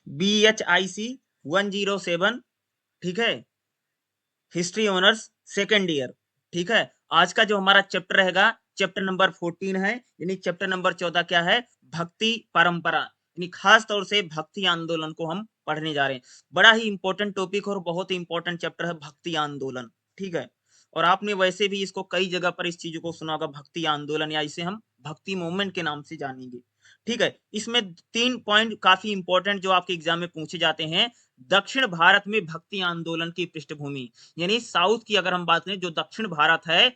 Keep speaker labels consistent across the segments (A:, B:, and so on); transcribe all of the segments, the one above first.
A: BHIC 107, ठीक है, history honours second year, ठीक है। आज का जो हमारा चैप्टर रहेगा चैप्टर नंबर 14 है, यानी चैप्टर नंबर 14 क्या है, भक्ति परंपरा, यानी खास तौर से भक्ति आंदोलन को हम पढ़ने जा रहे हैं। बड़ा ही इंपॉर्टेंट टॉपिक और बहुत ही इंपॉर्टेंट चैप्टर है भक्ति आंदोलन, ठीक है। और आपने वैसे भी इसको कई जगह पर इस चीज को सुना होगा, भक्ति आंदोलन, या इसे हम भक्ति मूवमेंट के नाम से जानेंगे, ठीक है। इसमें 3 पॉइंट काफी इंपॉर्टेंट जो आपके एग्जाम में पूछे जाते हैं। दक्षिण भारत में भक्ति आंदोलन की पृष्ठभूमि, यानी साउथ की अगर हम बात करें, जो दक्षिण भारत है,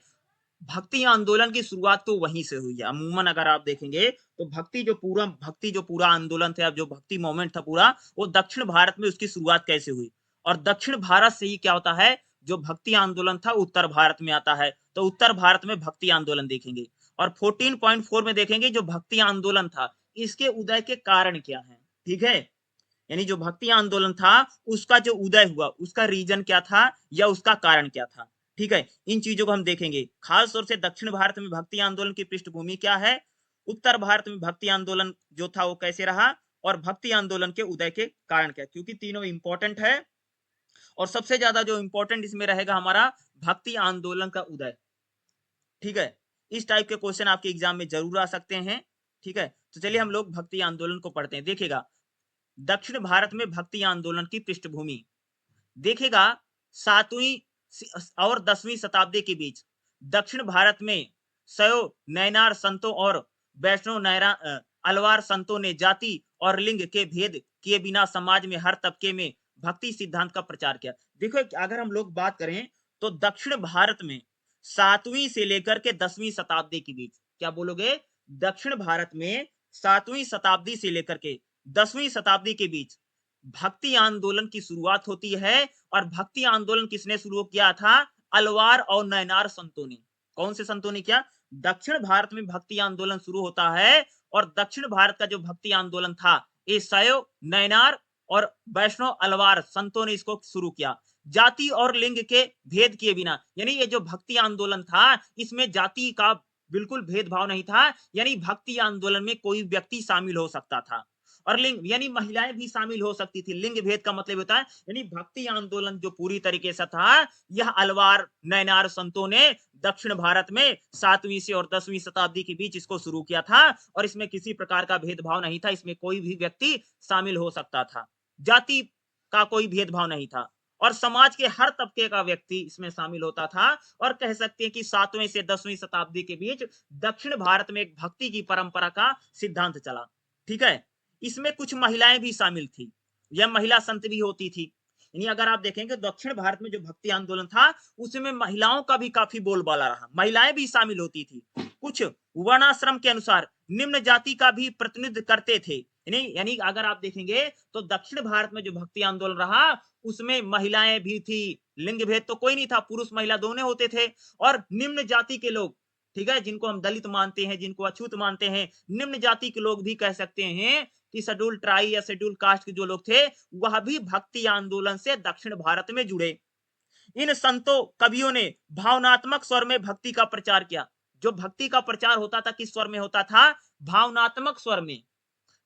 A: भक्ति आंदोलन की शुरुआत तो वहीं से हुई है। अमूमन अगर आप देखेंगे तो भक्ति जो पूरा आंदोलन था, जो भक्ति मूवमेंट था पूरा, वो दक्षिण भारत में उसकी शुरुआत कैसे हुई। और दक्षिण भारत से ही क्या होता है, जो भक्ति आंदोलन था उत्तर भारत में आता है, तो उत्तर भारत में भक्ति आंदोलन देखेंगे। और 14.4 में देखेंगे जो भक्ति आंदोलन था इसके उदय के कारण क्या है, ठीक है। यानी जो भक्ति आंदोलन था उसका जो उदय हुआ उसका रीजन क्या था या उसका कारण क्या था, ठीक है। इन चीजों को हम देखेंगे। खास तौर से दक्षिण भारत में भक्ति आंदोलन की पृष्ठभूमि क्या है, उत्तर भारत में भक्ति आंदोलन जो था वो कैसे रहा, और भक्ति आंदोलन के उदय के कारण क्या, क्योंकि तीनों इंपॉर्टेंट है। और सबसे ज्यादा जो इंपॉर्टेंट इसमें रहेगा हमारा भक्ति आंदोलन का उदय, ठीक है। इस टाइप के क्वेश्चन आपके एग्जाम में जरूर आ सकते हैं, ठीक है। तो चलिए हम लोग भक्ति आंदोलन को पढ़ते हैं। देखिएगा, दक्षिण भारत में भक्ति आंदोलन की पृष्ठभूमि देखिएगा, 7वीं और 10वीं शताब्दी के बीच दक्षिण भारत में सयो नैनार संतों और वैष्णव नैरा अलवार संतों ने जाति और लिंग के भेद किए बिना समाज में हर तबके में भक्ति सिद्धांत का प्रचार किया। देखो, अगर हम लोग बात करें तो दक्षिण भारत में 7वीं से लेकर के 10वीं शताब्दी के बीच, क्या बोलोगे, दक्षिण भारत में 7वीं शताब्दी से लेकर के 10वीं शताब्दी के बीच भक्ति आंदोलन की शुरुआत होती है। और भक्ति आंदोलन किसने शुरू किया था, अलवार और नैनार संतों ने। कौन से संतों ने किया, दक्षिण भारत में भक्ति आंदोलन शुरू होता है और दक्षिण भारत का जो भक्ति आंदोलन था ये शैव नैनार और वैष्णव अलवार संतों ने इसको शुरू किया, जाति और लिंग के भेद किए बिना। यानी ये जो भक्ति आंदोलन था इसमें जाति का बिल्कुल भेदभाव नहीं था, यानी भक्ति आंदोलन में कोई व्यक्ति शामिल हो सकता था, और लिंग यानी महिलाएं भी शामिल हो सकती थी। लिंग भेद का मतलब होता है, यानी भक्ति आंदोलन जो पूरी तरीके से था, यह अलवार नैनार संतों ने दक्षिण भारत में 7वीं से और 10वीं शताब्दी के बीच इसको शुरू किया था। और इसमें किसी प्रकार का भेदभाव नहीं था, इसमें कोई भी व्यक्ति शामिल हो सकता था, जाति का कोई भेदभाव नहीं था, और समाज के हर तबके का व्यक्ति इसमें शामिल होता था। और कह सकते हैं कि 7वीं से 10वीं शताब्दी के बीच दक्षिण भारत में एक भक्ति की परंपरा का सिद्धांत चला, ठीक है। इसमें कुछ महिलाएं भी शामिल थी, यह महिला संत भी होती थी। यानी अगर आप देखेंगे दक्षिण भारत में जो भक्ति आंदोलन था उसमें महिलाओं का भी काफी बोलबाला रहा, महिलाएं भी शामिल होती थी। कुछ वर्णाश्रम के अनुसार निम्न जाति का भी प्रतिनिधित्व करते थे। यानी अगर आप देखेंगे तो दक्षिण भारत में जो भक्ति आंदोलन रहा उसमें महिलाएं भी थी, लिंग भेद तो कोई नहीं था, पुरुष महिला दोनों होते थे। और निम्न जाति के लोग, ठीक है, जिनको हम दलित मानते हैं, जिनको अछूत मानते हैं, निम्न जाति के लोग भी कह सकते हैं कि शेड्यूल ट्राई या शेड्यूल कास्ट के जो लोग थे वह भी भक्ति आंदोलन से दक्षिण भारत में जुड़े। इन संतों कवियों ने भावनात्मक स्वर में भक्ति का प्रचार किया। जो भक्ति का प्रचार होता था किस स्वर में होता था, भावनात्मक स्वर में,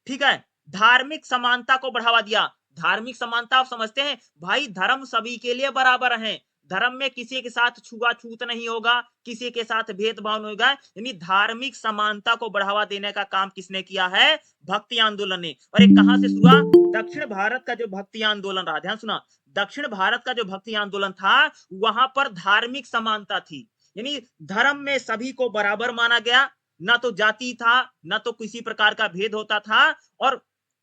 A: ठीक है। धार्मिक समानता को बढ़ावा दिया। धार्मिक समानता आप समझते हैं भाई, धर्म सभी के लिए बराबर है, धर्म में किसी के साथ छुआछूत नहीं होगा, किसी के साथ भेदभाव नहीं होगा। यानी धार्मिक समानता को बढ़ावा देने का काम किसने किया है, भक्ति आंदोलन ने। और एक कहां से शुरू, दक्षिण भारत का जो भक्ति आंदोलन रहा, ध्यान सुना, दक्षिण भारत का जो भक्ति आंदोलन था वहां पर धार्मिक समानता थी, यानी धर्म में सभी को बराबर माना गया, ना तो जाति था, ना तो किसी प्रकार का भेद होता था, और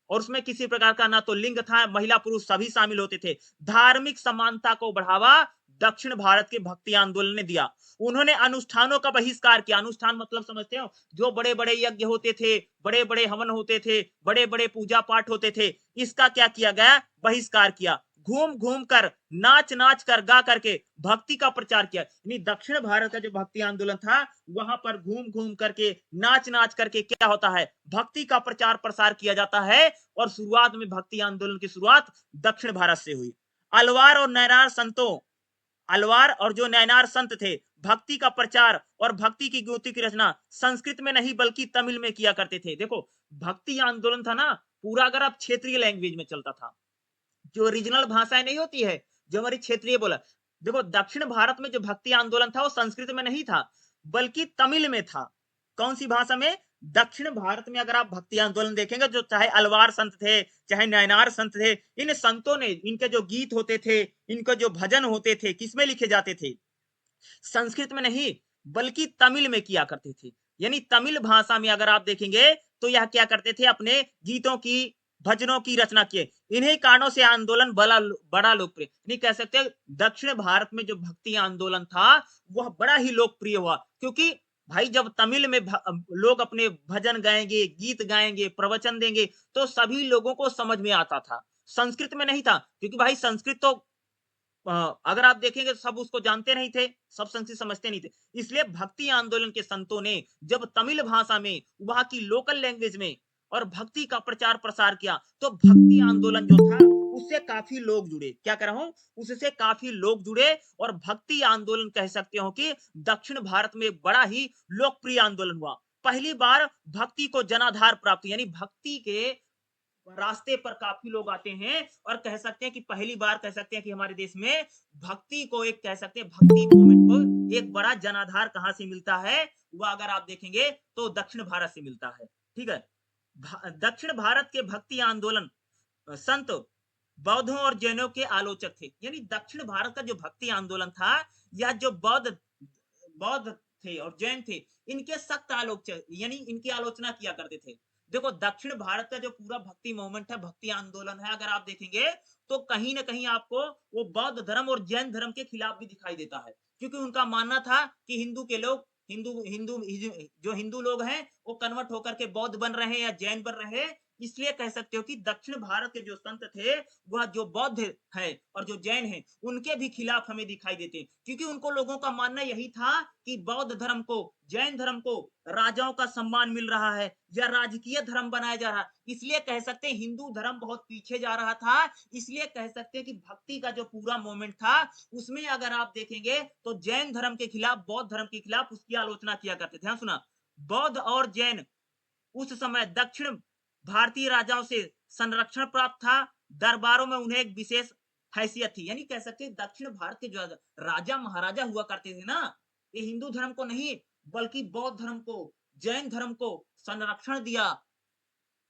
A: उसमें किसी प्रकार का ना तो लिंग था, महिला पुरुष सभी शामिल होते थे। धार्मिक समानता को बढ़ावा दक्षिण भारत के भक्ति आंदोलन ने दिया। उन्होंने अनुष्ठानों का बहिष्कार किया। अनुष्ठान मतलब समझते हो, जो बड़े बड़े यज्ञ होते थे, बड़े बड़े हवन होते थे, बड़े बड़े पूजा पाठ होते थे, इसका क्या किया गया, बहिष्कार किया। घूम घूम कर, नाच नाच कर, गा करके भक्ति का प्रचार किया। यानी दक्षिण भारत का जो भक्ति आंदोलन था वहां पर घूम घूम करके, नाच नाच करके क्या होता है, भक्ति का प्रचार प्रसार किया जाता है। और शुरुआत में भक्ति आंदोलन की शुरुआत दक्षिण भारत से हुई। अलवार और नैनार संतों, अलवार और जो नैनार संत थे, भक्ति का प्रचार और भक्ति की गीतों की रचना संस्कृत में नहीं बल्कि तमिल में किया करते थे। देखो, भक्ति आंदोलन था ना पूरा अगर आप क्षेत्रीय लैंग्वेज में चलता था, जो रीजनल भाषाएं नहीं होती है, जो हमारी क्षेत्रीय बोला। देखो दक्षिण भारत में जो भक्ति आंदोलन था वो संस्कृत में नहीं था, बल्कि तमिल में था। कौन सी भाषा में? दक्षिण भारत में अगर आप भक्ति आंदोलन देखेंगे, जो चाहे अलवार संत थे, चाहे नयनार संत थे, इन संतों ने, इनके जो गीत होते थे, इनके जो भजन होते थे, किसमें लिखे जाते थे? संस्कृत में नहीं, बल्कि तमिल में किया करते थे। यानी तमिल भाषा में अगर आप देखेंगे तो यह क्या करते थे, अपने गीतों की, भजनों की रचना किए। इन्हीं कारणों से आंदोलन बड़ा लोकप्रिय, नहीं कह सकते, दक्षिण भारत में जो भक्ति आंदोलन था वह बड़ा ही लोकप्रिय हुआ, क्योंकि भाई जब तमिल में लोग अपने भजन गाएंगे, गीत गाएंगे, प्रवचन देंगे, तो सभी लोगों को समझ में आता था। संस्कृत में नहीं था, क्योंकि भाई संस्कृत तो अगर आप देखेंगे तो सब उसको जानते नहीं थे, सब संस्कृत समझते नहीं थे। इसलिए भक्ति आंदोलन के संतों ने जब तमिल भाषा में, वहां की लोकल लैंग्वेज में और भक्ति का प्रचार प्रसार किया, तो भक्ति आंदोलन जो था उससे काफी लोग जुड़े। क्या कह रहा हूं? उससे काफी लोग जुड़े, और भक्ति आंदोलन कह सकते हो कि दक्षिण भारत में बड़ा ही लोकप्रिय आंदोलन हुआ। पहली बार भक्ति को जनाधार प्राप्त, यानी भक्ति के रास्ते पर काफी लोग आते हैं, और कह सकते हैं कि पहली बार कह सकते हैं कि हमारे देश में भक्ति को, एक कह सकते हैं भक्ति मूवमेंट को एक बड़ा जनाधार कहां से मिलता है, वह अगर आप देखेंगे तो दक्षिण भारत से मिलता है। ठीक है। दक्षिण भारत के भक्ति आंदोलन संत बौद्धों और जैनों के आलोचक थे। यानी दक्षिण भारत का जो भक्ति आंदोलन था, यह जो बौद्ध बौद्ध थे और जैन थे, इनके सख्त आलोचक, यानी इनकी आलोचना किया करते थे। देखो दक्षिण भारत का जो पूरा भक्ति मूवमेंट है, भक्ति आंदोलन है, अगर आप देखेंगे तो कहीं ना कहीं आपको वो बौद्ध धर्म और जैन धर्म के खिलाफ भी दिखाई देता है, क्योंकि उनका मानना था कि हिंदू के लोग, हिंदू हिंदू जो हिंदू लोग हैं वो कन्वर्ट होकर के बौद्ध बन रहे हैं या जैन बन रहे हैं। इसलिए कह सकते हो कि दक्षिण भारत के जो संत थे, वह जो बौद्ध है और जो जैन है, उनके भी खिलाफ हमें दिखाई देते हैं, क्योंकि उनको लोगों का मानना यही था कि बौद्ध धर्म को, जैन धर्म को राजाओं का सम्मान मिल रहा है या राजकीय धर्म बनाया जा रहा है। इसलिए कह सकते हैं हिंदू धर्म बहुत पीछे जा रहा था। इसलिए कह सकते हैं कि भक्ति का जो पूरा मोमेंट था, उसमें अगर आप देखेंगे तो जैन धर्म के खिलाफ, बौद्ध धर्म के खिलाफ उसकी आलोचना किया करते थे। ध्यान सुना, बौद्ध और जैन उस समय दक्षिण भारतीय राजाओं से संरक्षण प्राप्त था, दरबारों में उन्हें एक विशेष हैसियत थी। यानी कह सकते हैं दक्षिण भारत के जो राजा महाराजा हुआ करते थे ना, ये हिंदू धर्म को नहीं, बल्कि बौद्ध धर्म को, जैन धर्म को संरक्षण दिया।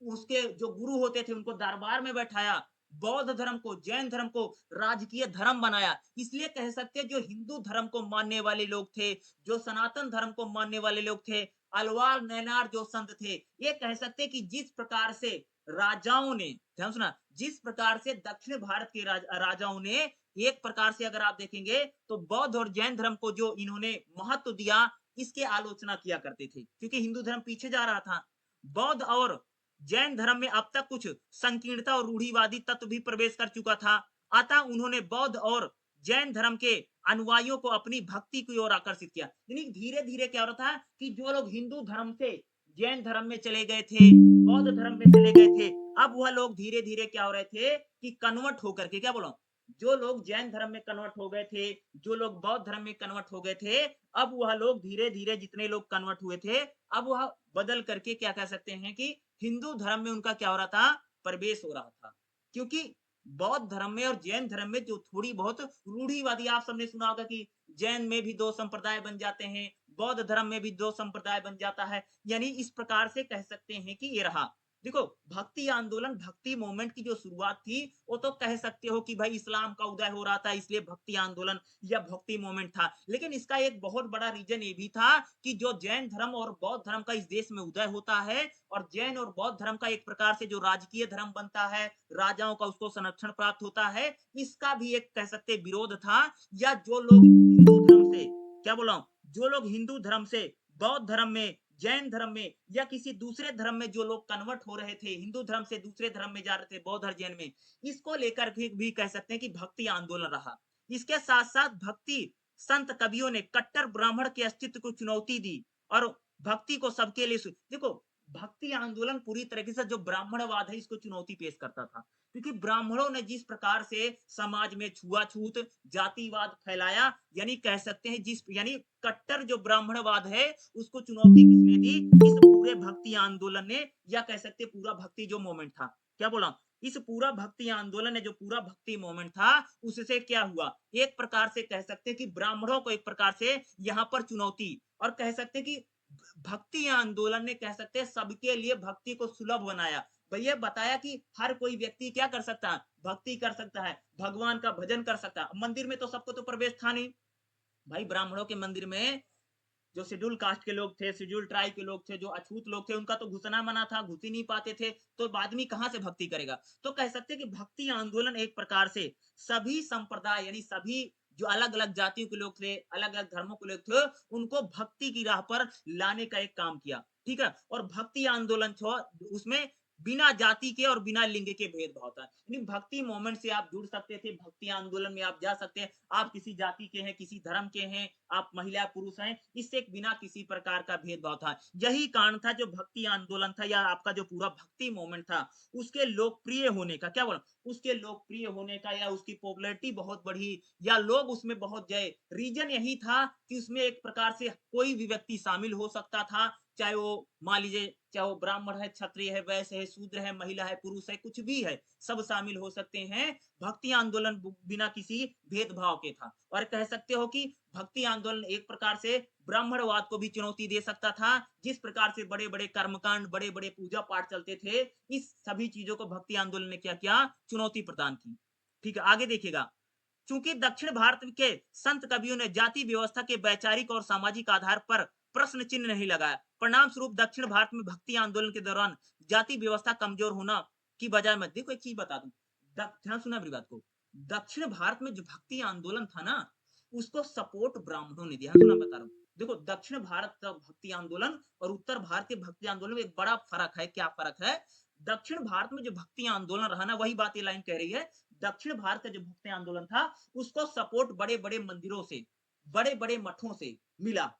A: उसके जो गुरु होते थे उनको दरबार में बैठाया, बौद्ध धर्म को, जैन धर्म को राजकीय धर्म बनाया। इसलिए कह सकते हैं जो हिंदू धर्म को मानने वाले लोग थे, जो सनातन धर्म को मानने वाले लोग थे, अलवार नैनार जो संत थे, ये कह सकते हैं कि जिस प्रकार से राजाओं ने, ध्यान सुना, जिस प्रकार से दक्षिण भारत के राजाओं ने एक प्रकार से अगर आप देखेंगे तो बौद्ध और जैन धर्म को जो इन्होंने महत्व दिया, इसके आलोचना किया करते थे, क्योंकि हिंदू धर्म पीछे जा रहा था। बौद्ध और जैन धर्म में अब तक कुछ संकीर्णता और रूढ़िवादी तत्व भी प्रवेश कर चुका था। अतः उन्होंने बौद्ध और जैन धर्म के अनुयायियों को अपनी भक्ति की ओर आकर्षित किया। यानी धीरे धीरे क्या हो रहा था कि जो लोग हिंदू धर्म से जैन धर्म में चले गए थे, बौद्ध धर्म में चले गए थे, अब वह लोग धीरे धीरे क्या हो रहे थे कि कन्वर्ट होकर के, क्या बोलो, जो लोग जैन धर्म में कन्वर्ट हो गए थे, जो लोग बौद्ध धर्म में कन्वर्ट हो गए थे, अब वह लोग धीरे धीरे, जितने लोग कन्वर्ट हुए थे, अब वह बदल करके क्या कह सकते हैं कि हिंदू धर्म में उनका क्या हो रहा था, प्रवेश हो रहा था। क्योंकि बौद्ध धर्म में और जैन धर्म में जो थोड़ी बहुत रूढ़िवादी, आप सबने सुना होगा कि जैन में भी दो संप्रदाय बन जाते हैं, बौद्ध धर्म में भी दो संप्रदाय बन जाता है। यानी इस प्रकार से कह सकते हैं कि ये रहा। देखो भक्ति आंदोलन, भक्ति मूवमेंट की जो शुरुआत थी, वो तो कह सकते हो कि भाई इस्लाम का उदय हो रहा था, इसलिए भक्ति आंदोलन या भक्ति मूवमेंट था। लेकिन इसका एक बहुत बड़ा रीजन ये भी था कि जो जैन धर्म और बौद्ध धर्म का इस देश में उदय होता है, और जैन और बौद्ध धर्म का एक प्रकार से जो राजकीय धर्म बनता है, राजाओं का उसको संरक्षण प्राप्त होता है, इसका भी एक कह सकते विरोध था। या जो लोग हिंदू धर्म से, क्या बोला, जो लोग हिंदू धर्म से बौद्ध धर्म में, जैन धर्म में या किसी दूसरे धर्म में जो लोग कन्वर्ट हो रहे थे, हिंदू धर्म से दूसरे धर्म में जा रहे थे, बौद्ध और जैन में, इसको लेकर भी कह सकते हैं कि भक्ति आंदोलन रहा। इसके साथ साथ भक्ति संत कवियों ने कट्टर ब्राह्मण के अस्तित्व को चुनौती दी, और भक्ति को सबके लिए देखो भक्ति आंदोलन पूरी तरीके से जो ब्राह्मणवाद है इसको चुनौती पेश करता था, क्योंकि ब्राह्मणों ने जिस प्रकार से समाज में छुआछूत, जातिवाद फैलाया, यानी कह सकते हैं जिस, यानी कट्टर जो ब्राह्मणवाद है उसको चुनौती किसने दी, इस पूरे भक्ति आंदोलन ने, या कह सकते पूरा भक्ति जो मोमेंट था। क्या बोला, इस पूरा भक्ति आंदोलन ने जो पूरा भक्ति मूवमेंट था, उससे क्या हुआ, एक प्रकार से कह सकते हैं कि ब्राह्मणों को एक प्रकार से यहाँ पर चुनौती, और कह सकते हैं कि भक्ति आंदोलन ने कह सकते हैं सबके लिए भक्ति को सुलभ बनाया। भैया बताया कि हर कोई व्यक्ति क्या कर सकता है, भक्ति कर सकता है, भगवान का भजन कर सकता है। मंदिर में तो सबको तो प्रवेश था नहीं, भाई ब्राह्मणों के मंदिर में जो शेड्यूल कास्ट के लोग थे, शेड्यूल ट्राइब के लोग थे, जो अछूत लोग थे, उनका तो घुसना मना था, घुस ही नहीं पाते थे, तो आदमी कहां से भक्ति करेगा। तो कह सकते हैं कि भक्ति आंदोलन एक प्रकार से सभी संप्रदाय यानी सभी जो अलग अलग जातियों के लोग थे, अलग अलग धर्मों के लोग थे, उनको भक्ति की राह पर लाने का एक काम किया, ठीक है। और भक्ति आंदोलन था उसमें बिना जाति के और बिना लिंग के भेदभाव था, यानी भक्ति मोमेंट से आप जुड़ सकते थे, भक्ति आंदोलन में आप जा सकते हैं, आप किसी जाति के हैं, किसी धर्म के हैं, आप महिला पुरुष हैं, इससे बिना किसी प्रकार का भेदभाव था। यही कारण था जो भक्ति आंदोलन था या आपका जो पूरा भक्ति मोमेंट था, उसके लोकप्रिय होने का, क्या बोला, उसके लोकप्रिय होने का या उसकी पॉपुलैरिटी बहुत बढ़ी या लोग उसमें बहुत गए, रीजन यही था कि उसमें एक प्रकार से कोई भी व्यक्ति शामिल हो सकता था, चाहे वो मान लीजिए चाहे वो ब्राह्मण है, क्षत्रिय है, वैश्य है, शूद्र है, महिला है, पुरुष है, कुछ भी है, सब शामिल हो सकते हैं। भक्ति आंदोलन बिना किसी भेदभाव के था, और कह सकते हो कि भक्ति आंदोलन एक प्रकार से ब्राह्मणवाद को भी चुनौती दे सकता था। जिस प्रकार से बड़े बड़े कर्मकांड, बड़े बड़े पूजा पाठ चलते थे, इस सभी चीजों को भक्ति आंदोलन ने क्या किया, चुनौती प्रदान की। ठीक है, आगे देखिएगा। चूंकि दक्षिण भारत के संत कवियों ने जाति व्यवस्था के वैचारिक और सामाजिक आधार पर प्रश्न चिन्ह नहीं लगाया, परिणाम स्वरूप दक्षिण भारत में भक्ति आंदोलन के दौरान जाति व्यवस्था कमजोर होना की बजाय, मैं देखो एक चीज बता दूं, ध्यान सुना मेरी बात को, दक्षिण भारत में जो भक्ति आंदोलन था ना, उसको सपोर्ट ब्राह्मणों ने दिया, सुना बता रहा हूँ। देखो दक्षिण भारत का भक्ति आंदोलन और उत्तर भारत के भक्ति आंदोलन में एक बड़ा फर्क है। क्या फर्क है, दक्षिण भारत में जो भक्ति आंदोलन रहा ना, वही बात ये लाइन कह रही है, दक्षिण भारत का जो भक्ति आंदोलन था, उसको सपोर्ट बड़े बड़े मंदिरों से, बड़े बड़े मठों से मिला।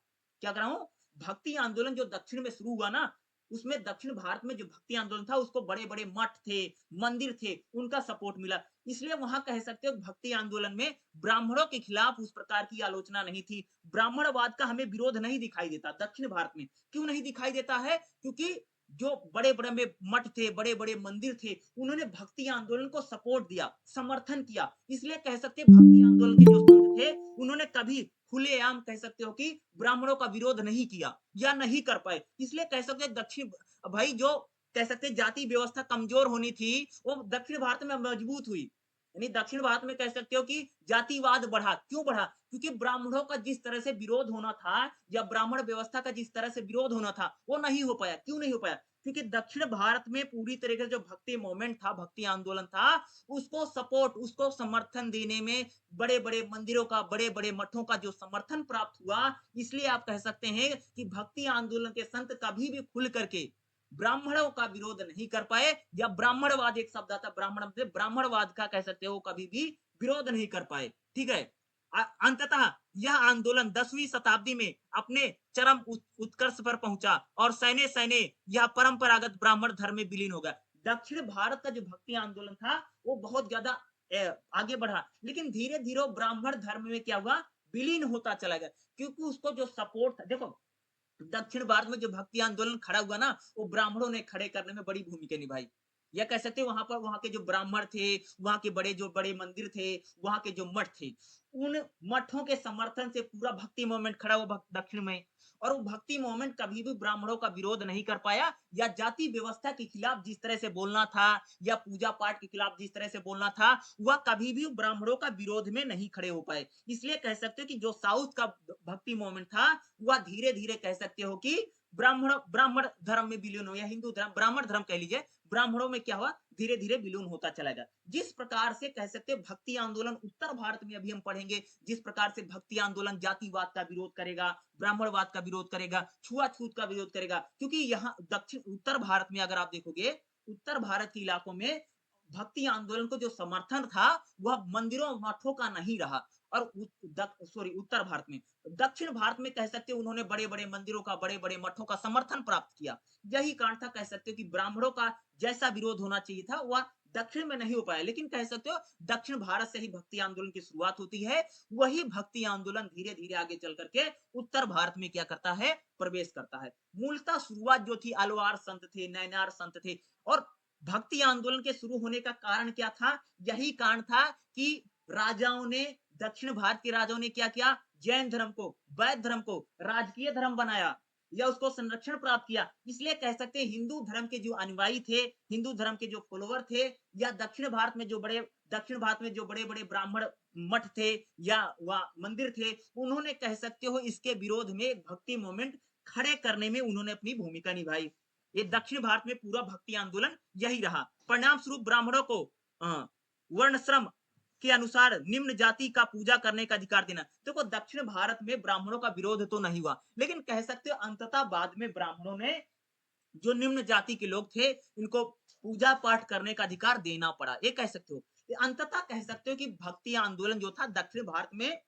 A: क्या कर रहा हूं, भक्ति आंदोलन जो दक्षिण में शुरू हुआ ना, उसमें दक्षिण भारत में जो भक्ति आंदोलन था, उसको बड़े बड़े मठ थे, मंदिर थे, उनका सपोर्ट मिला। इसलिए वहां कह सकते हो भक्ति आंदोलन में ब्राह्मणों के खिलाफ उस प्रकार की आलोचना नहीं थी। ब्राह्मणवाद का हमें विरोध नहीं दिखाई देता दक्षिण भारत में। क्यों नहीं दिखाई देता है, क्योंकि जो बड़े बड़े में मठ थे, बड़े बड़े मंदिर थे, उन्होंने भक्ति आंदोलन को सपोर्ट दिया, समर्थन किया। इसलिए कह सकते हैं भक्ति आंदोलन के जो संत थे, उन्होंने कभी खुलेआम कह सकते हो कि ब्राह्मणों का विरोध नहीं किया या नहीं कर पाए। इसलिए कह सकते हैं दक्षिण भाई जो कह सकते हैं जाति व्यवस्था कमजोर होनी थी, वो दक्षिण भारत में मजबूत हुई। यानी दक्षिण भारत में कह सकते हो कि जातिवाद बढ़ा। क्यों बढ़ा, क्योंकि ब्राह्मणों का जिस तरह से विरोध होना था या ब्राह्मण व्यवस्था का जिस तरह से विरोध होना था, वो नहीं हो पाया। क्यों नहीं हो पाया, क्योंकि दक्षिण भारत में पूरी तरीके से जो भक्ति मूवमेंट था, भक्ति आंदोलन था, उसको सपोर्ट, उसको समर्थन देने में बड़े बड़े मंदिरों का, बड़े बड़े मठों का जो समर्थन प्राप्त हुआ। इसलिए आप कह सकते हैं कि भक्ति आंदोलन के संत कभी भी खुल करके ब्राह्मणों का विरोध नहीं कर पाए, या ब्राह्मणवाद एक शब्द आता, ब्राह्मण से ब्राह्मणवाद का कह सकते हो कभी भी विरोध नहीं कर पाए। ठीक है, अंततः यह आंदोलन 10वीं शताब्दी में अपने चरम उत्कर्ष पर पहुंचा और सैने सैने यह परंपरागत ब्राह्मण धर्म में विलीन हो गया। दक्षिण भारत का जो भक्ति आंदोलन था, वो बहुत ज्यादा आगे बढ़ा, लेकिन धीरे धीरे ब्राह्मण धर्म में क्या हुआ, विलीन होता चला गया, क्योंकि उसको जो सपोर्ट था। देखो दक्षिण भारत में जो भक्ति आंदोलन खड़ा हुआ ना, वो ब्राह्मणों ने खड़े करने में बड़ी भूमिका निभाई। या कह सकते हैं वहां पर वहां के जो ब्राह्मण थे, वहां के बड़े जो बड़े मंदिर थे, वहां के जो मठ थे, उन मठों के समर्थन से पूरा भक्ति मूवमेंट खड़ा हुआ दक्षिण में। और वो भक्ति मूवमेंट कभी भी ब्राह्मणों का विरोध नहीं कर पाया, या जाति व्यवस्था के खिलाफ जिस तरह से बोलना था, या पूजा पाठ के खिलाफ जिस तरह से बोलना था, वह कभी भी ब्राह्मणों का विरोध में नहीं खड़े हो पाए। इसलिए कह सकते हो कि जो साउथ का भक्ति मूवमेंट था, वह धीरे धीरे कह सकते हो कि ब्राह्मण ब्राह्मण धर्म में विलीन हो, या हिंदू धर्म ब्राह्मण धर्म कह लीजिए, ब्राह्मणों में क्या हुआ, धीरे धीरे विलीन होता चला गया। जिस प्रकार से कह सकते हैं भक्ति आंदोलन उत्तर भारत में अभी हम पढ़ेंगे, जिस प्रकार से भक्ति आंदोलन जातिवाद का विरोध करेगा, ब्राह्मणवाद का विरोध करेगा, छुआछूत का विरोध करेगा, क्योंकि यहाँ दक्षिण उत्तर भारत में अगर आप देखोगे, उत्तर भारत के इलाकों में भक्ति आंदोलन को जो समर्थन था, वह मंदिरों मठों का नहीं रहा। और उत्तर भारत में, दक्षिण भारत में कह सकते हो उन्होंने बड़े बड़े मंदिरों का, बड़े बड़े मठों का समर्थन प्राप्त किया। यही कारण था, कह सकते हो कि ब्राह्मणों का जैसा विरोध होना चाहिए था, वह दक्षिण में नहीं हो पाया। लेकिन कह सकते हो दक्षिण भारत से ही भक्ति आंदोलन की शुरुआत होती है। वही भक्ति आंदोलन धीरे धीरे आगे चल करके उत्तर भारत में क्या करता है, प्रवेश करता है। मूलतः शुरुआत जो थी अलवार संत थे, नैनार संत थे, और भक्ति आंदोलन के शुरू होने का कारण क्या था? यही कारण था कि राजाओं ने, दक्षिण भारत के राजाओं ने क्या किया? जैन धर्म को, वैद्य धर्म को राजकीय धर्म बनाया या उसको संरक्षण प्राप्त किया। इसलिए कह सकते हैं हिंदू धर्म के जो अनुयायी थे, हिंदू धर्म के जो फॉलोवर थे, या दक्षिण भारत में जो बड़े-बड़े ब्राह्मण मठ थे या मंदिर थे, उन्होंने कह सकते हो इसके विरोध में भक्ति मूवमेंट खड़े करने में उन्होंने अपनी भूमिका निभाई। ये दक्षिण भारत में पूरा भक्ति आंदोलन यही रहा। परिणाम स्वरूप ब्राह्मणों को वर्ण श्रम के अनुसार निम्न जाति का पूजा करने का अधिकार देना। देखो दक्षिण भारत में ब्राह्मणों का विरोध तो नहीं हुआ, लेकिन कह सकते हो अंततः बाद में ब्राह्मणों ने, जो निम्न जाति के लोग थे, इनको पूजा पाठ करने का अधिकार देना पड़ा। ये कह सकते हो। अंततः कह सकते हो कि भक्ति आंदोलन जो था दक्षिण भारत में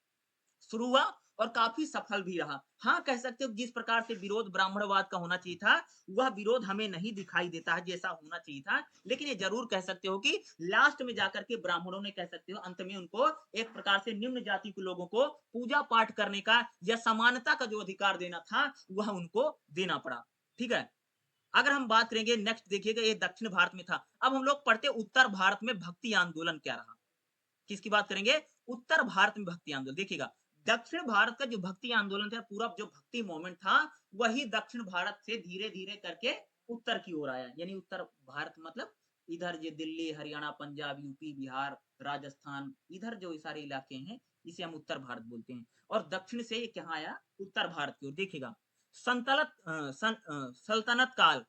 A: शुरू हुआ और काफी सफल भी रहा। हाँ, कह सकते हो जिस प्रकार से विरोध ब्राह्मणवाद का होना चाहिए था, वह विरोध हमें नहीं दिखाई देता है जैसा होना चाहिए था। लेकिन ये जरूर कह सकते हो कि लास्ट में जाकर के ब्राह्मणों ने, कह सकते हो अंत में उनको एक प्रकार से निम्न जाति के लोगों को पूजा पाठ करने का या समानता का जो अधिकार देना था, वह उनको देना पड़ा। ठीक है। अगर हम बात करेंगे नेक्स्ट, देखिएगा ये दक्षिण भारत में था। अब हम लोग पढ़ते उत्तर भारत में भक्ति आंदोलन क्या रहा। किसकी बात करेंगे? उत्तर भारत में भक्ति आंदोलन। देखिएगा दक्षिण भारत का जो भक्ति आंदोलन था, पूरा जो भक्ति मूवमेंट था, वही दक्षिण भारत से धीरे धीरे करके उत्तर की ओर आया। यानी उत्तर भारत मतलब इधर जो दिल्ली, हरियाणा, पंजाब, यूपी, बिहार, राजस्थान, इधर जो सारे इलाके हैं, इसे हम उत्तर भारत बोलते हैं। और दक्षिण से ये कहाँ आया? उत्तर भारत की ओर। देखिएगा सल्तनत काल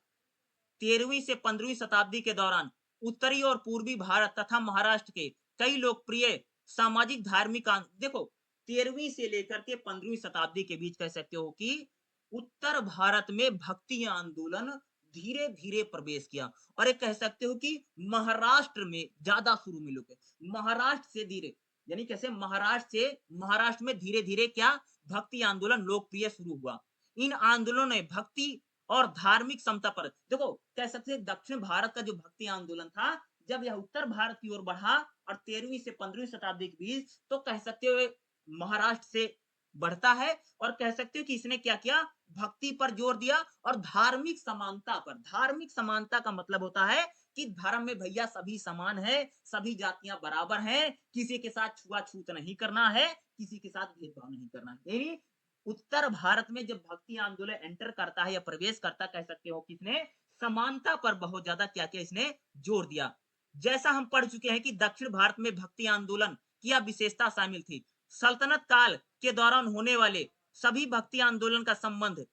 A: 13वीं से 15वीं शताब्दी के दौरान उत्तरी और पूर्वी भारत तथा महाराष्ट्र के कई लोकप्रिय सामाजिक धार्मिक देखो 13वीं से लेकर के 15वीं शताब्दी के बीच कह सकते हो कि उत्तर भारत में भक्ति आंदोलन धीरे धीरे प्रवेश किया। और एक कह सकते हो कि महाराष्ट्र में ज्यादा शुरू में लोग, महाराष्ट्र से धीरे, यानी कैसे महाराष्ट्र में धीरे धीरे क्या भक्ति आंदोलन लोकप्रिय शुरू हुआ। इन आंदोलनों ने भक्ति और धार्मिक समता पर, देखो कह सकते हैं दक्षिण भारत का जो भक्ति आंदोलन था, जब यह उत्तर भारत की ओर बढ़ा और 13वीं से 15वीं शताब्दी के बीच, तो कह सकते हो महाराष्ट्र से बढ़ता है। और कह सकते हो कि इसने क्या किया? भक्ति पर जोर दिया और धार्मिक समानता पर। धार्मिक समानता का मतलब होता है कि धर्म में भैया सभी समान है, सभी जातियां बराबर हैं, किसी के साथ छुआछूत नहीं करना है, किसी के साथ भेदभाव नहीं करना है। यानी उत्तर भारत में जब भक्ति आंदोलन एंटर करता है या प्रवेश करता, कह सकते हो कि इसने समानता पर बहुत ज्यादा क्या किया? इसने जोर दिया। जैसा हम पढ़ चुके हैं कि दक्षिण भारत में भक्ति आंदोलन की विशेषता शामिल थी। सल्तनत काल के दौरान होने वाले सभी भक्ति आंदोलन का संबंध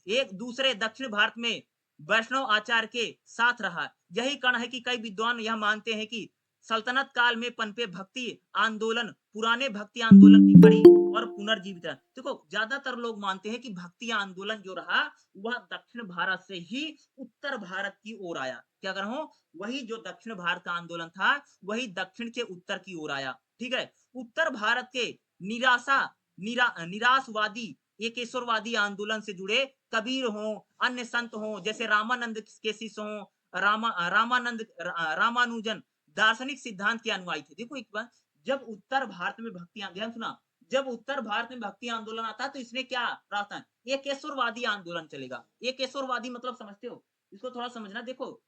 A: एक दूसरे दक्षिण भारत में वैष्णव आचार के साथ रहा। यही कारण है कि कई विद्वान यह मानते हैं कि सल्तनत काल में पनपे भक्ति आंदोलन पुराने भक्ति आंदोलन की कड़ी और पुनर्जीवित है। देखो ज्यादातर लोग मानते हैं कि भक्ति आंदोलन जो रहा, वह दक्षिण भारत से ही उत्तर भारत की ओर आया। क्या कर रहा हूं? वही जो दक्षिण भारत का आंदोलन था, वही दक्षिण के उत्तर की ओर आया। ठीक है। उत्तर भारत के निराशवादी एकेश्वरवादी आंदोलन से जुड़े कबीर हो, अन्य संत हो, जैसे रामानंद के शिष्य हो, रामानुजन दार्शनिक सिद्धांत के अनुयायी थे। देखो एक बार, जब उत्तर भारत में भक्ति ध्यान सुना, जब उत्तर भारत में भक्ति आंदोलन आता है, तो इसने क्या रास्ता है? एकेश्वरवादी आंदोलन चलेगा। एकेश्वरवादी मतलब समझते हो? इसको थोड़ा समझना। देखो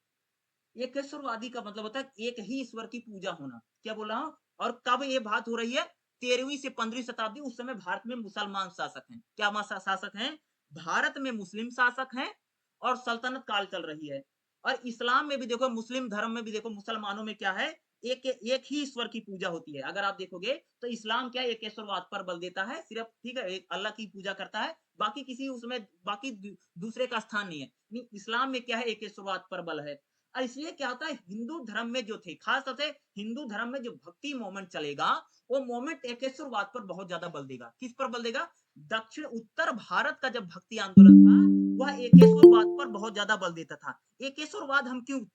A: एकेश्वरवादी का मतलब होता है एक ही ईश्वर की पूजा होना। क्या बोल रहा हूं? और कब ये बात हो रही है? 13वीं से 15वीं शताब्दी। उस समय भारत में मुसलमान शासक हैं। क्या शासक हैं? भारत में मुस्लिम शासक हैं और सल्तनत काल चल रही है। और इस्लाम में भी देखो, मुस्लिम धर्म में भी देखो, मुसलमानों में क्या है? एक ही ईश्वर की पूजा होती है। अगर आप देखोगे तो इस्लाम क्या एकेश्वरवाद पर बल देता है सिर्फ। ठीक है, एक अल्लाह की पूजा करता है, बाकी किसी उसमें बाकी दूसरे का स्थान नहीं है। इस्लाम में क्या है? एकेश्वरवाद पर बल है। और इसलिए क्या होता है, हिंदू धर्म में जो थे, खास तौर से हिंदू धर्म में जो भक्ति मोमेंट चलेगा, वो मोमेंट एकेश्वरवाद पर बहुत ज्यादा बल देगा। किस पर बल देगा? दक्षिण उत्तर भारत का जब भक्ति आंदोलन था, वह एकेश्वरवाद पर बहुत ज्यादा बल देता था। एकेश्वरवाद हम क्यों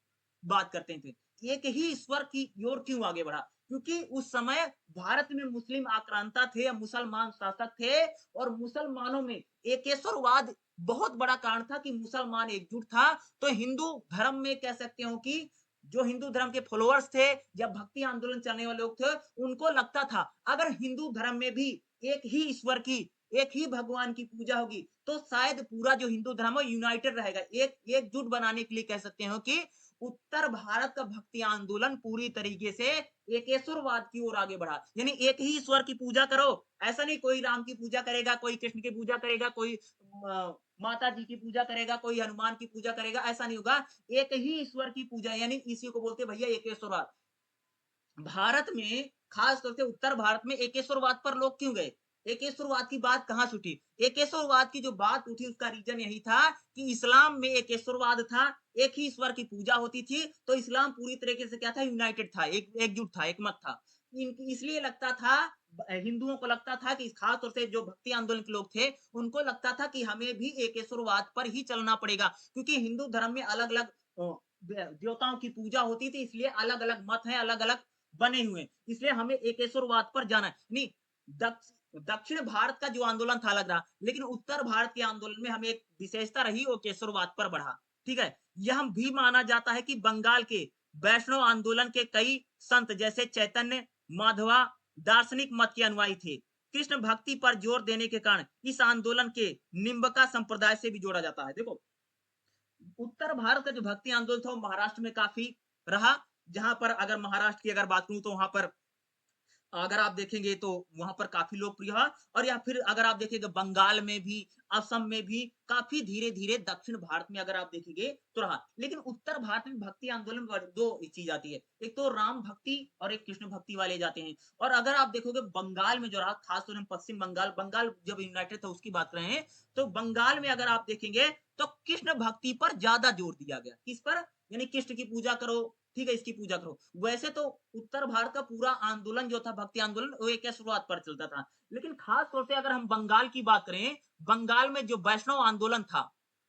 A: बात करते थे? एक ही ईश्वर की ओर क्यों आगे बढ़ा? क्योंकि उस समय भारत में मुस्लिम आक्रांता थे, मुसलमान शासक थे, और मुसलमानों में एकेश्वरवाद बहुत बड़ा कारण था कि मुसलमान एकजुट था। तो हिंदू धर्म में कह सकते हो कि जो हिंदू धर्म के फॉलोअर्स थे या भक्ति आंदोलन चलने वाले लोग थे, उनको लगता था अगर हिंदू धर्म में भी एक ही ईश्वर की, एक ही भगवान की पूजा होगी, तो शायद पूरा जो हिंदू धर्म है यूनाइटेड रहेगा। एक एकजुट बनाने के लिए कह सकते हो कि उत्तर भारत का भक्ति आंदोलन पूरी तरीके से एकेश्वरवाद की ओर आगे बढ़ा, यानी एक ही ईश्वर की पूजा करो। ऐसा नहीं कोई राम की पूजा करेगा, कोई कृष्ण की पूजा करेगा, कोई माता जी की पूजा करेगा, कोई हनुमान की पूजा करेगा, ऐसा नहीं होगा। एक ही ईश्वर की पूजा, यानी इसी को बोलते भैया एकेश्वरवाद। भारत में खास तौर से उत्तर भारत में एकेश्वरवाद पर लोग क्यों गए? एकेश्वरवाद की बात कहां से उठी? एकेश्वरवाद की जो बात उठी उसका रीजन यही था कि इस्लाम में एकेश्वरवाद था, एक ही ईश्वर की पूजा होती थी, तो इस्लाम पूरी तरीके से क्या था, यूनाइटेड था, एकजुट था, एकमत था। इसलिए लगता था, हिंदुओं को लगता था कि खास तौर से जो भक्ति आंदोलन के लोग थे उनको लगता था कि हमें भी एकेश्वरवाद पर ही चलना पड़ेगा, क्योंकि हिंदू धर्म में अलग अलग देवताओं की पूजा होती थी, इसलिए अलग अलग मत है, अलग अलग बने हुए, इसलिए हमें एकेश्वरवाद पर जाना है। नहीं, दक्षिण भारत का जो आंदोलन था अलग रहा, लेकिन उत्तर भारत के आंदोलन में हमें एक विशेषता रही, वो केशववाद पर बढ़ा। ठीक है, यह भी माना जाता है कि बंगाल के वैष्णव आंदोलन के कई संत जैसे चैतन्य, माधवा दार्शनिक मत के अनुयायी थे। कृष्ण भक्ति पर जोर देने के कारण इस आंदोलन के निम्बका संप्रदाय से भी जोड़ा जाता है। देखो, उत्तर भारत का जो भक्ति आंदोलन था वो महाराष्ट्र में काफी रहा, जहां पर अगर महाराष्ट्र की अगर बात करूं तो वहां पर अगर आप देखेंगे तो वहां पर काफी लोकप्रिय है, और या फिर अगर आप देखेंगे बंगाल में भी, असम में भी काफी धीरे धीरे दक्षिण भारत में अगर आप देखेंगे तो रहा। लेकिन उत्तर भारत में भक्ति आंदोलन दो चीज आती है, एक तो राम भक्ति और एक कृष्ण भक्ति वाले जाते हैं। और अगर आप देखोगे बंगाल में जो रहा, खासतौर से पश्चिम बंगाल, बंगाल जब यूनाइटेड था उसकी बात कर रहे हैं, तो बंगाल में अगर आप देखेंगे तो कृष्ण भक्ति पर ज्यादा जोर दिया गया। किस पर? यानी कृष्ण की पूजा करो, ठीक है, इसकी पूजा करो। वैसे तो उत्तर भारत का पूरा आंदोलन जो था, भक्ति आंदोलन, वो एक शुरुआत पर चलता था, लेकिन खास तौर से अगर हम बंगाल की बात करें, बंगाल में जो वैष्णव आंदोलन था,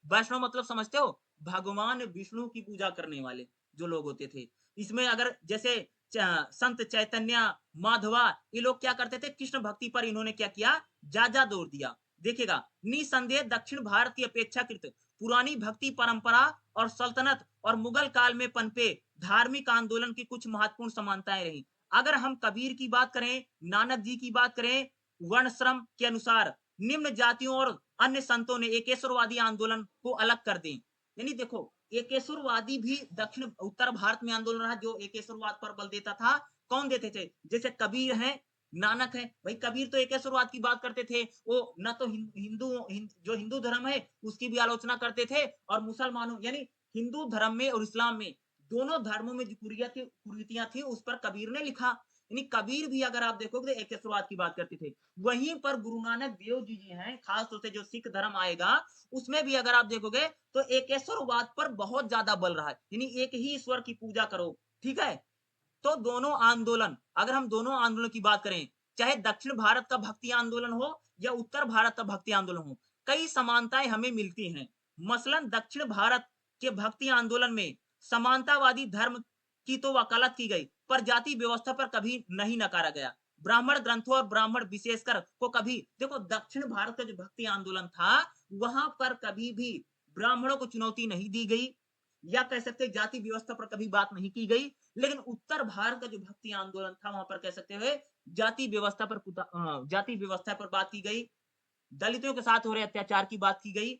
A: वैष्णव मतलब समझते हो, भगवान विष्णु की पूजा करने वाले जो लोग होते थे, इसमें अगर जैसे संत चैतन्य, माधवा, ये लोग क्या करते थे, कृष्ण भक्ति पर इन्होंने क्या किया, ज्यादा जोर दिया। देखिएगा, निसंदेह दक्षिण भारत की अपेक्षाकृत पुरानी भक्ति परंपरा और सल्तनत और मुगल काल में पनपे धार्मिक आंदोलन की कुछ महत्वपूर्ण समानताएं रही। अगर हम कबीर की बात करें, नानक जी की बात करें, वर्णश्रम के अनुसार निम्न जातियों और अन्य संतों ने एकेश्वरवादी आंदोलन को अलग कर दें। यानी देखो, एकेश्वरवादी भी दक्षिण उत्तर भारत में आंदोलन रहा जो एकेश्वरवाद पर बल देता था। कौन देते थे? जैसे कबीर है, नानक है, भाई कबीर तो एकेश्वरवाद की बात करते थे, वो न तो जो हिंदू धर्म है उसकी भी आलोचना करते थे, और मुसलमानों यानी हिंदू धर्म में और इस्लाम में दोनों धर्मों में जो कुरीतियां थी उस पर कबीर ने लिखा। यानी कबीर भी अगर आप देखोगे तो एकेश्वरवाद की बात करते थे। वहीं पर गुरु नानक देव जी हैं, खास तौर से जो सिख धर्म आएगा उसमें भी अगर आप देखोगे तो एकेश्वरवाद पर बहुत ज्यादा बल रहा है, यानी एक ही ईश्वर की पूजा करो। ठीक है, तो दोनों आंदोलन, अगर हम दोनों आंदोलन की बात करें, चाहे दक्षिण भारत का भक्ति आंदोलन हो या उत्तर भारत का भक्ति आंदोलन हो, कई समानताएं हमें मिलती हैं। मसलन दक्षिण भारत के भक्ति आंदोलन में समानतावादी धर्म की तो वकालत की गई, पर जाति व्यवस्था पर कभी नहीं नकारा गया। ब्राह्मण ग्रंथों और ब्राह्मण विशेषकर को कभी, देखो दक्षिण भारत का जो भक्ति आंदोलन था वहां पर कभी भी ब्राह्मणों को चुनौती नहीं दी गई, या कह सकते जाति व्यवस्था पर कभी बात नहीं की गई। लेकिन उत्तर भारत का जो भक्ति आंदोलन था वहां पर कह सकते हुए जाति व्यवस्था पर बात की गई, दलितों के साथ हो रहे अत्याचार की बात की गई,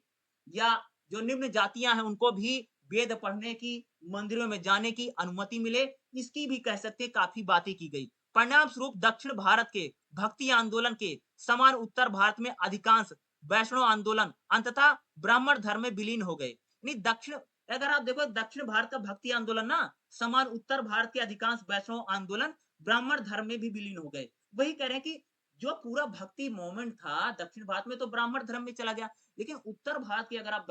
A: या जो निम्न जातियां हैं उनको भी वेद पढ़ने की, मंदिरों में जाने की अनुमति मिले, इसकी भी कह सकते हैं काफी बातें की गई। परिणाम स्वरूप दक्षिण भारत के भक्ति आंदोलन के समान उत्तर भारत में अधिकांश वैष्णव आंदोलन अंततः ब्राह्मण धर्म में विलीन हो गए। दक्षिण, अगर आप देखो दक्षिण भारत का भक्ति आंदोलन ना समान उत्तर भारत के अधिकांश वैष्णव आंदोलन ब्राह्मण धर्म में भी विलीन हो गए। वही कह रहे हैं कि जो पूरा भक्ति मोमेंट था दक्षिण भारत में तो ब्राह्मण धर्म में चला गया, लेकिन उत्तर भारत की अगर आप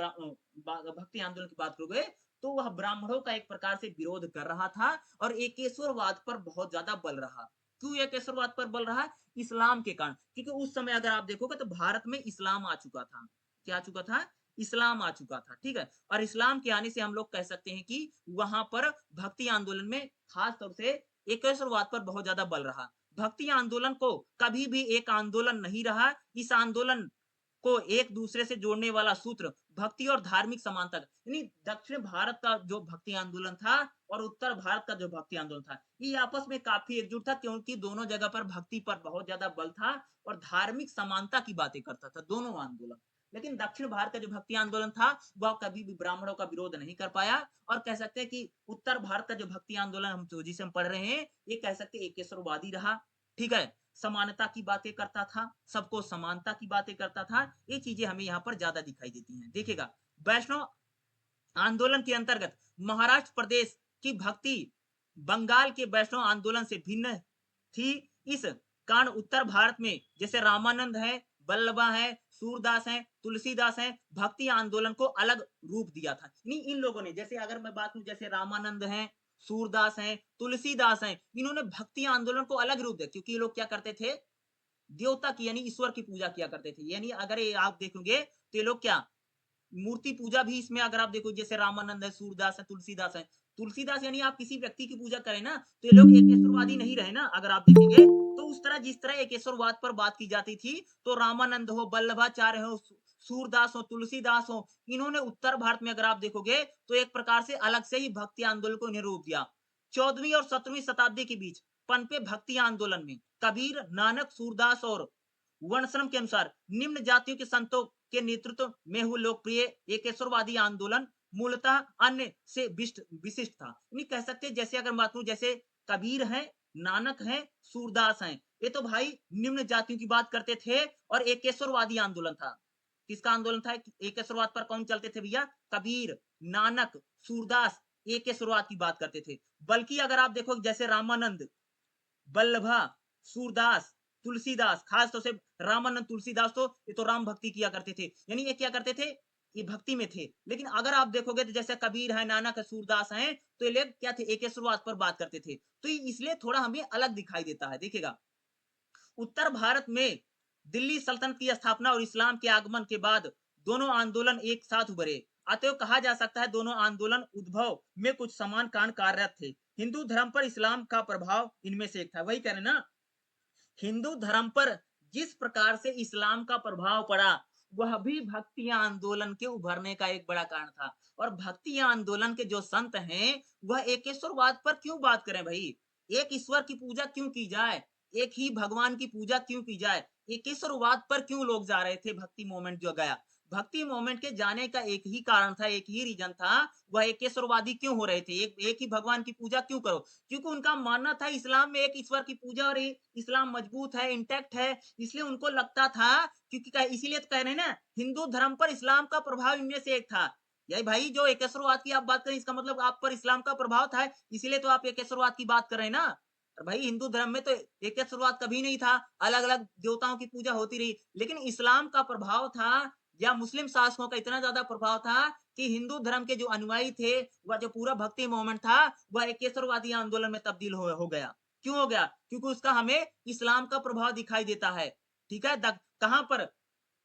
A: भक्ति आंदोलन की बात करोगे तो वह ब्राह्मणों का एक प्रकार से विरोध कर रहा था और एकेश्वरवाद पर बहुत ज्यादा बल रहा। क्यों एकेश्वरवाद पर बल रहा? इस्लाम के कारण, क्योंकि उस समय अगर आप देखोगे तो भारत में इस्लाम आ चुका था। क्या आ चुका था? इस्लाम आ चुका था। ठीक है, और इस्लाम के आने से हम लोग कह सकते हैं कि वहां पर भक्ति आंदोलन में खास तौर से एकेश्वरवाद पर बहुत ज्यादा बल रहा। भक्ति आंदोलन को कभी भी एक आंदोलन नहीं रहा, इस आंदोलन को एक दूसरे से जोड़ने वाला सूत्र भक्ति और धार्मिक समानता, यानी दक्षिण भारत का जो भक्ति आंदोलन था और उत्तर भारत का जो भक्ति आंदोलन था ये आपस में काफी एकजुट था, क्योंकि दोनों जगह पर भक्ति पर बहुत ज्यादा बल था और धार्मिक समानता की बातें करता था दोनों आंदोलन। लेकिन दक्षिण भारत का जो भक्ति आंदोलन था वह कभी भी ब्राह्मणों का विरोध नहीं कर पाया। और कह सकते हैं कि उत्तर भारत का जो भक्ति आंदोलन हम जिसे हम पढ़ रहे हैं, ये कह सकते हैं एकेश्वरवादी रहा। ठीक है, समानता की बातें करता था, सबको समानता की बातें करता था। ये चीजें हमें यहाँ पर ज्यादा दिखाई देती हैं। देखिएगा, वैष्णव आंदोलन के अंतर्गत महाराष्ट्र प्रदेश की भक्ति बंगाल के वैष्णव आंदोलन से भिन्न थी। इस कारण उत्तर भारत में जैसे रामानंद है, वल्लभा है, सूरदास है, तुलसीदास है, भक्ति आंदोलन को अलग रूप दिया था। इन लोगों ने, जैसे अगर मैं बात करूं, जैसे रामानंद है, सूरदास है, तुलसीदास है, इन्होंने भक्ति आंदोलन को अलग रूप दिया, क्योंकि ये लोग क्या करते थे, देवता की यानी ईश्वर की पूजा किया करते थे। यानी अगर ये आप देखोगे तो ये लोग क्या, मूर्ति पूजा भी इसमें अगर आप देखो, जैसे रामानंद है, सूरदास है, तुलसीदास है। तुलसीदास यानी आप किसी व्यक्ति की पूजा करें ना, तो ये लोग एकेश्वरवादी नहीं रहे ना। अगर आप देखेंगे तो उस तरह जिस तरह एकेश्वरवाद पर बात की जाती थी, तो रामानंद हो, वल्लभाचार्य हो, सूरदास हो, तुलसीदास हो, इन्होंने उत्तर भारत में अगर आप देखोगे तो एक प्रकार से अलग से ही भक्ति आंदोलन को इन्हें रूप दिया। 14वीं और 17वीं शताब्दी के बीच पनपे भक्ति आंदोलन में कबीर, नानक, सूरदास और वर्णश्रम के अनुसार निम्न जातियों के संतों के नेतृत्व में हुए लोकप्रिय एकेश्वरवादी आंदोलन मूलतः अन्य से विशिष्ट था। कह सकते हैं, जैसे अगर बात करूं, जैसे कबीर है, नानक है, सूरदास है, ये तो भाई निम्न जातियों की बात करते थे। और एकेश्वरवादी आंदोलन था, किसका आंदोलन था, एकेश्वरवाद पर कौन चलते थे भैया, कबीर, नानक, सूरदास एकेश्वरवाद की बात करते थे। बल्कि अगर आप देखो, जैसे रामानंद, वल्लभा, सूरदास, तुलसीदास, खास तौर से रामानंद, तुलसीदास, तो ये तो राम भक्ति किया करते थे, यानी ये क्या करते थे, ये भक्ति में थे। लेकिन अगर आप देखोगे तो जैसे कबीर है, नानक है, सूरदास हैं, तो ये लोग क्या थे, एकेश्वरवाद पर बात करते थे। तो इसलिए थोड़ा हमें अलग दिखाई देता है। देखिएगा, उत्तर भारत में दिल्ली सल्तनत की स्थापना और इस्लाम के आगमन के बाद दोनों आंदोलन एक साथ उभरे। अतः कहा जा सकता है दोनों आंदोलन उद्भव में कुछ समान कारण कार्यरत थे। हिंदू धर्म पर इस्लाम का प्रभाव इनमें से एक था। वही कह रहे ना, हिंदू धर्म पर जिस प्रकार से इस्लाम का प्रभाव पड़ा, वह भी भक्ति आंदोलन के उभरने का एक बड़ा कारण था। और भक्ति आंदोलन के जो संत हैं, वह एकेश्वरवाद पर क्यों बात करें भाई, एक ईश्वर की पूजा क्यों की जाए, एक ही भगवान की पूजा क्यों की जाए, एकेश्वरवाद पर क्यों लोग जा रहे थे। भक्ति मोमेंट जो गया, भक्ति मोमेंट के जाने का एक ही कारण था, एक ही रीजन था, वह एकेश्वरवादी क्यों हो रहे थे, एक ही भगवान की पूजा क्यों करो, क्योंकि उनका मानना था इस्लाम में एक ईश्वर की पूजा, और इस्लाम मजबूत है, इंटैक्ट है, इसलिए उनको लगता था। क्योंकि इसीलिए तो कह रहे हैं ना, हिंदू धर्म पर इस्लाम का प्रभाव इनमें से एक था। यही भाई, जो एकेश्वरवाद की आप बात करें, इसका मतलब आप पर इस्लाम का प्रभाव था, इसीलिए तो आप एकेश्वरवाद की बात कर रहे हैं ना। और भाई, हिंदू धर्म में तो एकेश्वरवाद कभी नहीं था, अलग अलग देवताओं की पूजा होती रही, लेकिन इस्लाम का प्रभाव था, या मुस्लिम शासकों का इतना ज्यादा प्रभाव था कि हिंदू धर्म के जो अनुयायी थे, वह जो पूरा भक्ति मूवमेंट था, वह एकेश्वरवादी आंदोलन में तब्दील हो गया। क्यों हो गया, क्योंकि उसका हमें इस्लाम का प्रभाव दिखाई देता है। ठीक है, कहां पर,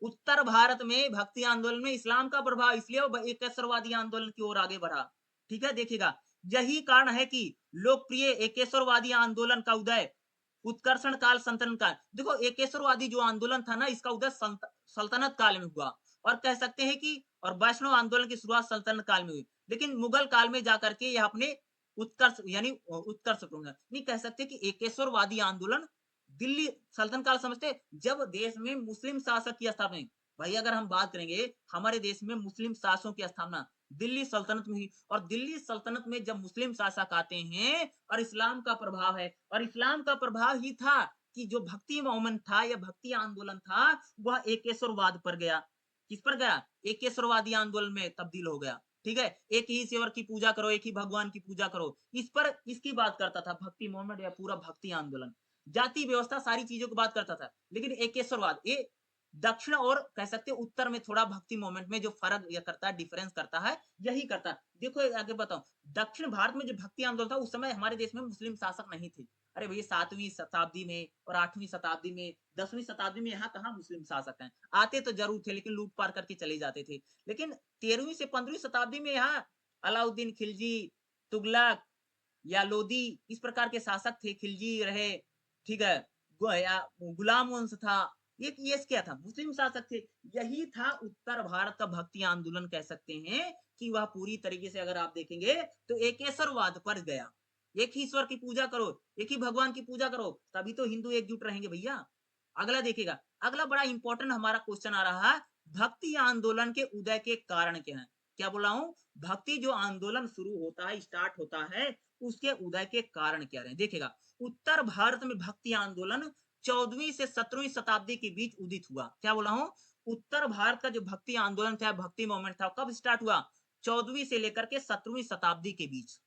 A: उत्तर भारत में भक्ति आंदोलन में इस्लाम का प्रभाव, इसलिए वो एकेश्वरवादी आंदोलन की ओर आगे बढ़ा। ठीक है, देखिएगा, यही कारण है कि लोकप्रिय एकेश्वरवादी आंदोलन का उदय उत्कर्षण काल, सल्तनत काल। देखो, एकेश्वरवादी जो आंदोलन था ना, इसका उदय सल्तनत काल में हुआ, और कह सकते हैं कि, और वैष्णव आंदोलन की शुरुआत सल्तनत काल में हुई, लेकिन मुगल काल में जाकर के यह अपने उत्कर्ष यानी उत्कर्ष नहीं कह सकते कि एकेश्वरवादी आंदोलन दिल्ली सल्तनत काल समझते, जब देश में मुस्लिम शासक की स्थापना। भाई, अगर हम बात करेंगे, हमारे देश में मुस्लिम शासकों की स्थापना दिल्ली सल्तनत में हुई, और दिल्ली सल्तनत में जब मुस्लिम शासक आते हैं और इस्लाम का प्रभाव है, और इस्लाम का प्रभाव ही था कि जो भक्ति मोमेंट था या भक्ति आंदोलन था, वह एकेश्वरवाद पर गया। किस पर गया, एकेश्वरवादी आंदोलन में तब्दील हो गया। ठीक है, एक ही ईश्वर की पूजा करो, एक ही भगवान की पूजा करो, इस पर इसकी बात करता था भक्ति मोमेंट या पूरा भक्ति आंदोलन। जाति व्यवस्था सारी चीजों की बात करता था, लेकिन एकेश्वरवाद ये दक्षिण और कह सकते उत्तर में थोड़ा भक्ति मोमेंट में जो फर्क यह करता है, डिफरेंस करता है, यही करता है। देखो, आगे बताओ, दक्षिण भारत में जो भक्ति आंदोलन था, उस समय हमारे देश में मुस्लिम शासक नहीं थे। अरे भैया, 7वीं शताब्दी में और 8वीं शताब्दी में, 10वीं शताब्दी में यहाँ कहाँ मुस्लिम शासक हैं, आते तो जरूर थे, लेकिन लूट पार करके चले जाते थे। लेकिन 13वीं से 15वीं शताब्दी में यहाँ अलाउद्दीन खिलजी, तुगलक या लोदी, इस प्रकार के शासक थे, खिलजी रहे। ठीक है, गुलाम वंश था, ये क्या था, मुस्लिम शासक थे। यही था उत्तर भारत का भक्ति आंदोलन, कह सकते हैं कि वह पूरी तरीके से अगर आप देखेंगे तो एकेश्वरवाद पर गया। एक ही ईश्वर की पूजा करो, एक ही भगवान की पूजा करो, तभी तो हिंदू एकजुट रहेंगे भैया। अगला देखिएगा, अगला बड़ा इंपॉर्टेंट हमारा क्वेश्चन आ रहा है, भक्ति आंदोलन के उदय के कारण क्या है? क्या बोला हूं? भक्ति जो आंदोलन शुरू होता है, स्टार्ट होता है, उसके उदय के कारण क्या रहे? देखिएगा, उत्तर भारत में भक्ति आंदोलन 14वीं से 17वीं शताब्दी के बीच उदित हुआ। क्या बोला हूं? उत्तर भारत का जो भक्ति आंदोलन था, भक्ति मूवमेंट था, कब स्टार्ट हुआ? 14वीं से लेकर के 17वीं शताब्दी के बीच।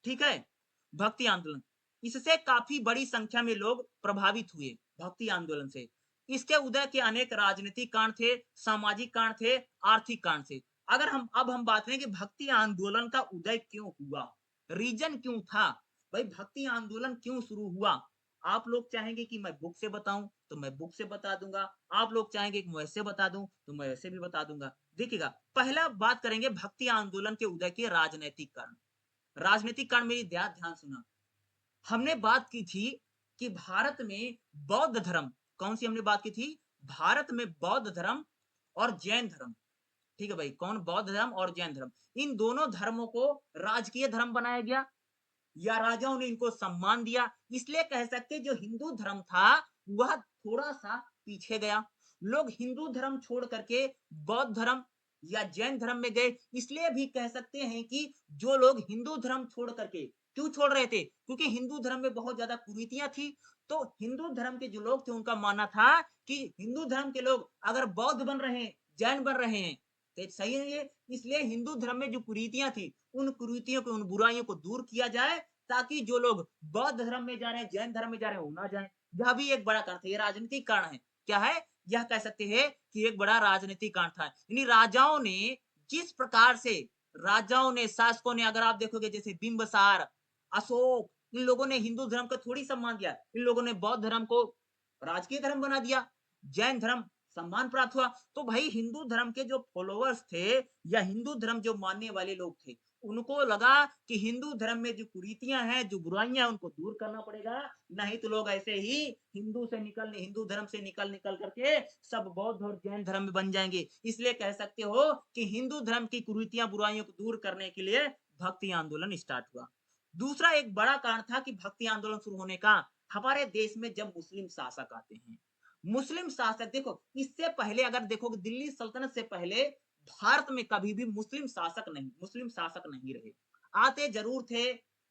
A: ठीक है, भक्ति आंदोलन, इससे काफी बड़ी संख्या में लोग प्रभावित हुए भक्ति आंदोलन से। इसके उदय के अनेक राजनीतिक कारण थे, सामाजिक कारण थे, आर्थिक कारण थे। अगर हम बात करें कि भक्ति आंदोलन का उदय क्यों हुआ, रीजन क्यों था, भाई भक्ति आंदोलन क्यों शुरू हुआ? आप लोग चाहेंगे कि मैं बुक से बताऊं तो मैं बुक से बता दूंगा, आप लोग चाहेंगे कि मैं वैसे बता दूं तो मैं वैसे भी बता दूंगा। देखिएगा, पहला बात करेंगे भक्ति आंदोलन के उदय के राजनीतिक कारण। राजनीतिक कारण, मेरी ध्यान सुना, हमने बात की थी कि भारत में बौद्ध धर्म, कौन सी हमने बात की थी? भारत में बौद्ध धर्म और जैन धर्म। ठीक है भाई, कौन? बौद्ध धर्म और जैन धर्म, इन दोनों धर्मों को राजकीय धर्म बनाया गया या राजाओं ने इनको सम्मान दिया। इसलिए कह सकते जो हिंदू धर्म था वह थोड़ा सा पीछे गया। लोग हिंदू धर्म छोड़ करके बौद्ध धर्म या जैन धर्म में गए। इसलिए भी कह सकते हैं कि जो लोग हिंदू धर्म छोड़ करके, क्यों छोड़ रहे थे? क्योंकि हिंदू धर्म में बहुत ज्यादा कुरीतियां थी। तो हिंदू धर्म के जो लोग थे उनका मानना था कि हिंदू धर्म के लोग अगर बौद्ध बन रहे हैं, जैन बन रहे हैं तो सही है ये। इसलिए हिंदू धर्म में जो कुरीतियां थी, उन कुरीतियों को, उन बुराइयों को दूर किया जाए, ताकि जो लोग बौद्ध धर्म में जा रहे हैं, जैन धर्म में जा रहे हैं, वो ना जाए। यह भी एक बड़ा कारण था, ये राजनीतिक कारण है। क्या है? यह कह सकते हैं कि एक बड़ा राजनीतिक कारण था। यानी राजाओं ने जिस प्रकार से, राजाओं ने, शासकों ने, अगर आप देखोगे जैसे बिंबसार, अशोक, इन लोगों ने हिंदू धर्म को थोड़ी सम्मान दिया। इन लोगों ने बौद्ध धर्म को राजकीय धर्म बना दिया, जैन धर्म सम्मान प्राप्त हुआ। तो भाई हिंदू धर्म के जो फॉलोअर्स थे या हिंदू धर्म जो मानने वाले लोग थे, उनको लगा कि हिंदू धर्म में जो कुरीतियां हैं, जो बुराइयां हैं, उनको दूर करना पड़ेगा। नहीं तो लोग ऐसे ही हिंदू धर्म से निकल निकल करके सब बौद्ध और जैन धर्म में बन जाएंगे। इसलिए कह सकते हो कि हिंदू धर्म की कुरीतियां, बुराइयों को दूर करने के लिए भक्ति आंदोलन स्टार्ट हुआ। दूसरा एक बड़ा कारण था कि भक्ति आंदोलन शुरू होने का, हमारे देश में जब मुस्लिम शासक आते हैं। मुस्लिम शासक, देखो इससे पहले अगर देखोगे, दिल्ली सल्तनत से पहले भारत में कभी भी मुस्लिम शासक नहीं रहे। आते जरूर थे,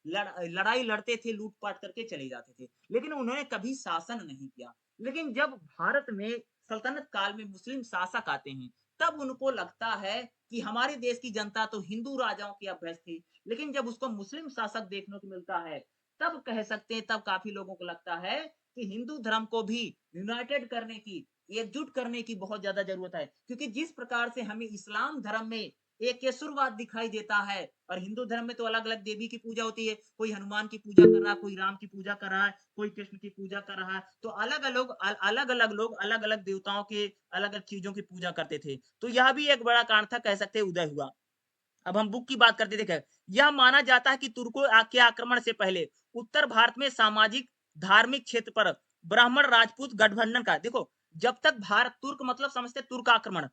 A: लड़ाई लड़ते थे, लूटपाट करके चले जाते थे, लेकिन उन्होंने कभी शासन नहीं किया। लेकिन जब भारत में सल्तनत काल में मुस्लिम शासक आते हैं, तब उनको लगता है कि हमारे देश की जनता तो हिंदू राजाओं की अभ्यस्त थी, लेकिन जब उसको मुस्लिम शासक देखने को मिलता है, तब कह सकते हैं, तब काफी लोगों को लगता है कि हिंदू धर्म को भी यूनाइटेड करने की, एकजुट करने की बहुत ज्यादा जरूरत है। क्योंकि जिस प्रकार से हमें इस्लाम धर्म में एकेश्वरवाद दिखाई देता है, और हिंदू धर्म में तो अलग अलग देवी की पूजा होती है, कोई हनुमान की पूजा कर रहा है, कोई राम की पूजा कर रहा है, कोई कृष्ण की पूजा कर रहा है, तो अलग अलग लोग अलग अलग देवताओं के, अलग अलग चीजों की पूजा करते थे। तो यह भी एक बड़ा कारण था, कह सकते उदय हुआ। अब हम बुक की बात करते थे। यह माना जाता है कि तुर्कों के आक्रमण से पहले उत्तर भारत में सामाजिक, धार्मिक क्षेत्र पर ब्राह्मण राजपूत गठबंधन का, देखो जब तक भारत, तुर्क मतलब समझते तुर्क आक्रमण,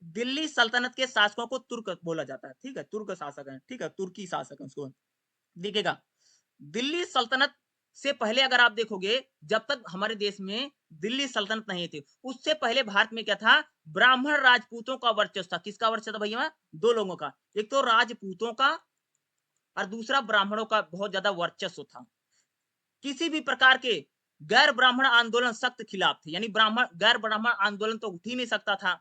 A: दिल्ली सल्तनत के शासकों को तुर्क बोला जाता है। ठीक है, तुर्क शासक है, ठीक है, तुर्की शासक है उसको। देखिएगा, दिल्ली सल्तनत से पहले अगर आप देखोगे, जब तक हमारे देश में दिल्ली सल्तनत नहीं थी, उससे पहले भारत में क्या था? ब्राह्मण राजपूतों का वर्चस्व था। किसका वर्चस्व था भैया? दो लोगों का, एक तो राजपूतों का और दूसरा ब्राह्मणों का बहुत ज्यादा वर्चस्व था। किसी भी प्रकार के गैर ब्राह्मण आंदोलन सख्त खिलाफ थे, यानी गैर ब्राह्मण आंदोलन तो उठ ही नहीं सकता था।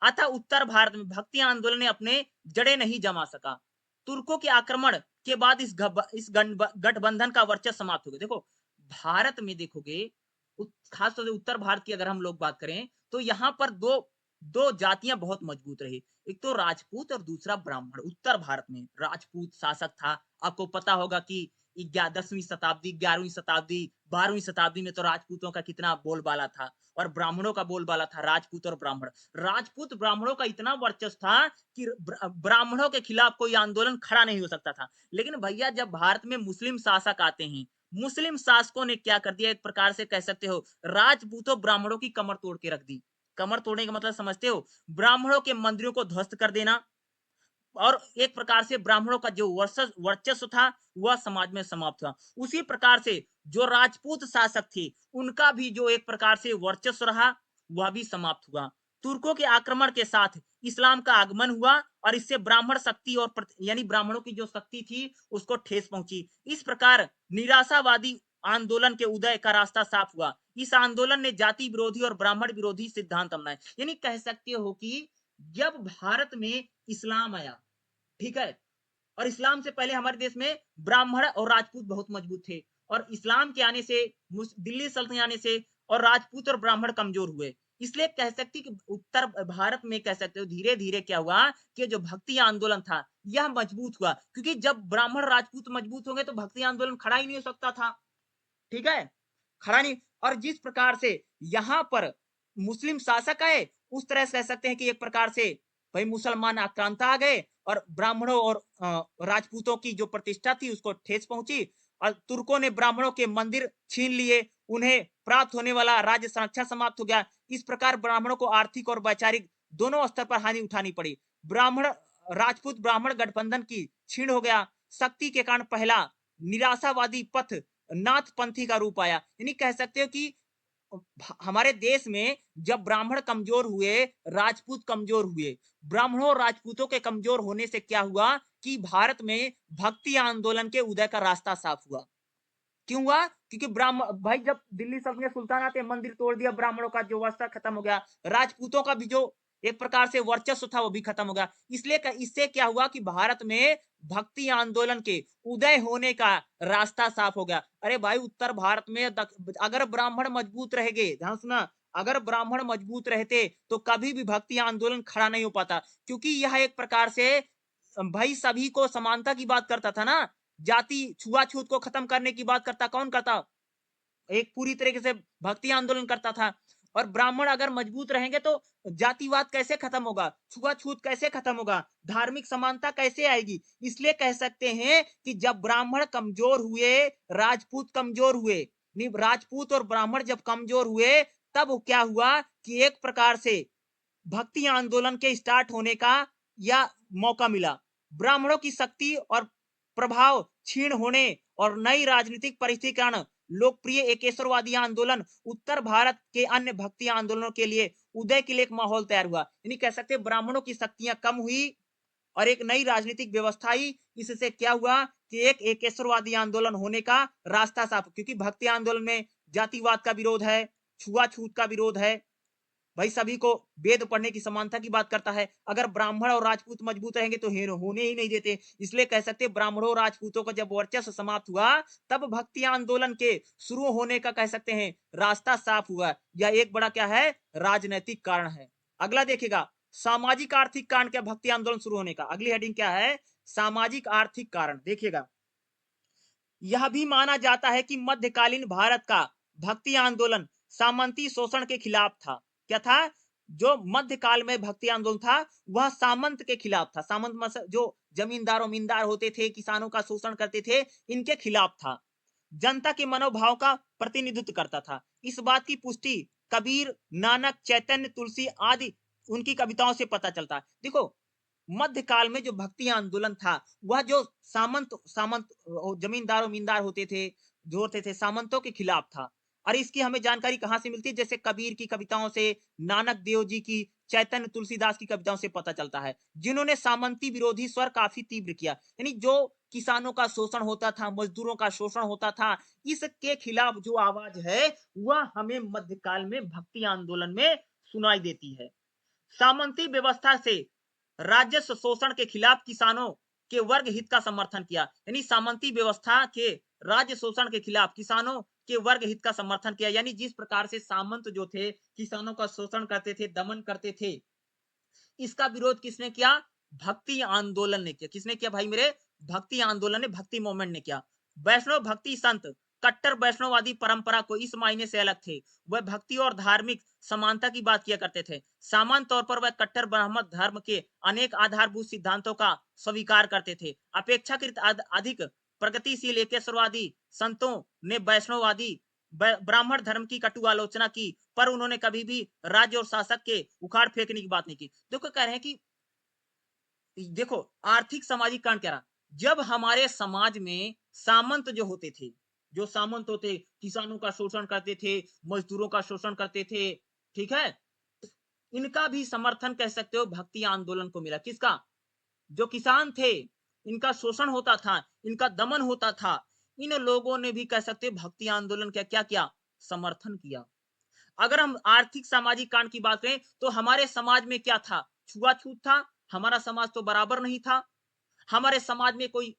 A: अतः उत्तर भारत में भक्ति आंदोलन ने अपने जड़े नहीं जमा सका। तुर्कों के आक्रमण के बाद इस गठबंधन का वर्चस्व समाप्त हो गया। देखो भारत में देखोगे, खासतौर से उत्तर भारत की अगर हम लोग बात करें, तो यहाँ पर दो दो जातियां बहुत मजबूत रही, एक तो राजपूत और दूसरा ब्राह्मण। उत्तर भारत में राजपूत शासक था। आपको पता होगा कि 10वीं शताब्दी, 11वीं शताब्दी, 12वीं शताब्दी में तो राजपूतों का कितना बोलबाला था, और ब्राह्मणों का बोलबाला था। राजपूत और ब्राह्मण, राजपूत ब्राह्मणों का इतना वर्चस्व था कि ब्राह्मणों के खिलाफ कोई आंदोलन खड़ा नहीं हो सकता था। लेकिन भैया जब भारत में मुस्लिम शासक आते हैं, मुस्लिम शासकों ने क्या कर दिया, एक प्रकार से कह सकते हो राजपूतों ब्राह्मणों की कमर तोड़ के रख दी। कमर तोड़ने का मतलब समझते हो? ब्राह्मणों के मंदिरों को ध्वस्त कर देना, और एक प्रकार से ब्राह्मणों का जो वर्चस्व था वह समाज में समाप्त हुआ। उसी प्रकार से जो राजपूत शासक थे, उनका भी जो एक प्रकार से वर्चस्व रहा, वह भी समाप्त हुआ। तुर्कों के आक्रमण के साथ इस्लाम का आगमन हुआ और इससे ब्राह्मण शक्ति और यानी ब्राह्मणों की जो शक्ति थी उसको ठेस पहुंची। इस प्रकार निराशावादी आंदोलन के उदय का रास्ता साफ हुआ। इस आंदोलन ने जाति विरोधी और ब्राह्मण विरोधी सिद्धांत अपनाए। यानी कह सकते हो कि जब भारत में इस्लाम आया, ठीक है, और इस्लाम से पहले हमारे देश में ब्राह्मण और राजपूत बहुत मजबूत थे, और इस्लाम के आने से, दिल्ली सल्तनत आने से और राजपूत और ब्राह्मण कमजोर हुए। इसलिए कह सकती कि उत्तर भारत में कह सकते हो धीरे धीरे क्या हुआ कि जो भक्ति आंदोलन था यह मजबूत हुआ, क्योंकि जब ब्राह्मण राजपूत मजबूत होंगे तो भक्ति आंदोलन खड़ा ही नहीं हो सकता था, ठीक है, खड़ा नहीं। और जिस प्रकार से यहाँ पर मुस्लिम शासक आए, उस तरह से कह सकते हैं कि एक प्रकार से भाई मुसलमान आक्रांता आ गए और ब्राह्मणों और राजपूतों की जो प्रतिष्ठा थी उसको ठेस पहुंची, और तुर्कों ने ब्राह्मणों के मंदिर छीन लिए, उन्हें प्राप्त होने वाला राज्य संरक्षण समाप्त हो गया। इस प्रकार ब्राह्मणों को आर्थिक और वैचारिक दोनों स्तर पर हानि उठानी पड़ी। ब्राह्मण राजपूत ब्राह्मण गठबंधन की छीण हो गया। शक्ति के कारण पहला निराशावादी पथ नाथपंथी का रूप आया। यानी कह सकते हो कि हमारे देश में जब ब्राह्मण कमजोर हुए, राजपूत कमजोर हुए, ब्राह्मणों और राजपूतों के कमजोर होने से क्या हुआ कि भारत में भक्ति आंदोलन के उदय का रास्ता साफ हुआ। क्यों हुआ? क्योंकि ब्राह्मण भाई जब दिल्ली सल्तनत सुल्तानात ने मंदिर तोड़ दिया, ब्राह्मणों का जो व्यवस्था खत्म हो गया, राजपूतों का भी जो एक प्रकार से वर्चस्व था वो भी खत्म हो गया। इसलिए इससे क्या हुआ कि भारत में भक्ति आंदोलन के उदय होने का रास्ता साफ हो गया। अरे भाई उत्तर भारत में अगर ब्राह्मण मजबूत रह गए, ध्यान सुना, अगर ब्राह्मण मजबूत रहते तो कभी भी भक्ति आंदोलन खड़ा नहीं हो पाता, क्योंकि यह एक प्रकार से भाई सभी को समानता की बात करता था ना, जाति छुआछूत को खत्म करने की बात करता, कौन करता? एक पूरी तरीके से भक्ति आंदोलन करता था। और ब्राह्मण अगर मजबूत रहेंगे तो जातिवाद कैसे खत्म होगा, छुआछूत कैसे खत्म होगा, धार्मिक समानता कैसे आएगी? इसलिए कह सकते हैं कि जब ब्राह्मण कमजोर हुए, राजपूत कमजोर हुए, राजपूत और ब्राह्मण जब कमजोर हुए, तब क्या हुआ कि एक प्रकार से भक्ति आंदोलन के स्टार्ट होने का या मौका मिला। ब्राह्मणों की शक्ति और प्रभाव क्षीण होने और नई राजनीतिक परिस्थिति के कारण लोकप्रिय एकेश्वरवादी आंदोलन उत्तर भारत के अन्य भक्ति आंदोलनों के लिए उदय के लिए एक माहौल तैयार हुआ। यानी कह सकते हैं ब्राह्मणों की शक्तियां कम हुई और एक नई राजनीतिक व्यवस्था आई। इससे क्या हुआ कि एक एकेश्वरवादी आंदोलन होने का रास्ता साफ, क्योंकि भक्ति आंदोलन में जातिवाद का विरोध है, छुआछूत का विरोध है, भाई सभी को वेद पढ़ने की समानता की बात करता है। अगर ब्राह्मण और राजपूत मजबूत रहेंगे तो होने ही नहीं देते। इसलिए कह सकते हैं ब्राह्मणों और राजपूतों का जब वर्चस्व समाप्त हुआ, तब भक्ति आंदोलन के शुरू होने का कह सकते हैं रास्ता साफ हुआ। यह एक बड़ा क्या है, राजनैतिक कारण है। अगला देखिएगा, सामाजिक आर्थिक कारण क्या भक्ति आंदोलन शुरू होने का। अगली हेडिंग क्या है, सामाजिक आर्थिक कारण। देखिएगा, यह भी माना जाता है कि मध्यकालीन भारत का भक्ति आंदोलन सामंती शोषण के खिलाफ था। क्या था? जो मध्यकाल में भक्ति आंदोलन था वह सामंत के खिलाफ था। सामंत जो जमींदार उमींदार होते थे, किसानों का शोषण करते थे, इनके खिलाफ था। जनता के मनोभाव का प्रतिनिधित्व करता था। इस बात की पुष्टि कबीर, नानक, चैतन्य, तुलसी आदि उनकी कविताओं से पता चलता है। देखो, मध्यकाल में जो भक्ति आंदोलन था वह जो सामंत सामंत जमींदार उमींदार होते थे, जो होते थे सामंतों के खिलाफ था। और इसकी हमें जानकारी कहां से मिलती है? जैसे कबीर की कविताओं से, नानक देव जी की, चैतन्य तुलसीदास की कविताओं से पता चलता है, जिन्होंने सामंती विरोधी स्वर काफी तीव्र किया। यानी जो किसानों का शोषण होता था, मजदूरों का शोषण होता था, इसके खिलाफ जो आवाज है वह हमें मध्यकाल में भक्ति आंदोलन में सुनाई देती है। सामंती व्यवस्था से राजस्व शोषण के खिलाफ किसानों के वर्ग हित का समर्थन किया। यानी सामंती व्यवस्था के राज्य शोषण के खिलाफ किसानों के वर्ग हित का समर्थन किया। यानी जिस प्रकार से सामंत जो थे किसानों का शोषण करते थे, दमन करते थे, इसका विरोध किसने किया? भक्ति आंदोलन ने किया। किसने किया भाई मेरे? भक्ति आंदोलन ने, भक्ति मूवमेंट ने किया। वैष्णव भक्ति संत कट्टर वैष्णववादी परंपरा को इस मायने से अलग थे, वह भक्ति और धार्मिक समानता की बात किया करते थे। सामान्य तौर पर वह कट्टर ब्राह्मण धर्म के अनेक आधारभूत सिद्धांतों का स्वीकार करते थे। अपेक्षाकृत अधिक प्रगतिशील एकेश्वरवादी संतों ने वैष्णववादी ब्राह्मण धर्म की कटु आलोचना की, पर उन्होंने कभी भी राज्य और शासक के उखाड़ फेंकने की बात नहीं की। देखो कह रहे हैं कि देखो आर्थिक सामाजिक कारण क्या रहा, जब हमारे समाज में सामंत जो होते थे, जो सामंत होते किसानों का शोषण करते थे, मजदूरों का शोषण करते थे, ठीक है, इनका भी समर्थन कह सकते हो भक्ति आंदोलन को मिला। किसका? जो किसान थे, इनका शोषण होता था, इनका दमन होता था, इन लोगों ने भी कह सकते हैं भक्ति आंदोलन का क्या किया? समर्थन किया। अगर हम आर्थिक सामाजिक कांड की बात करें तो हमारे समाज में क्या था? छुआछूत था, हमारा समाज तो बराबर नहीं था। हमारे समाज में कोई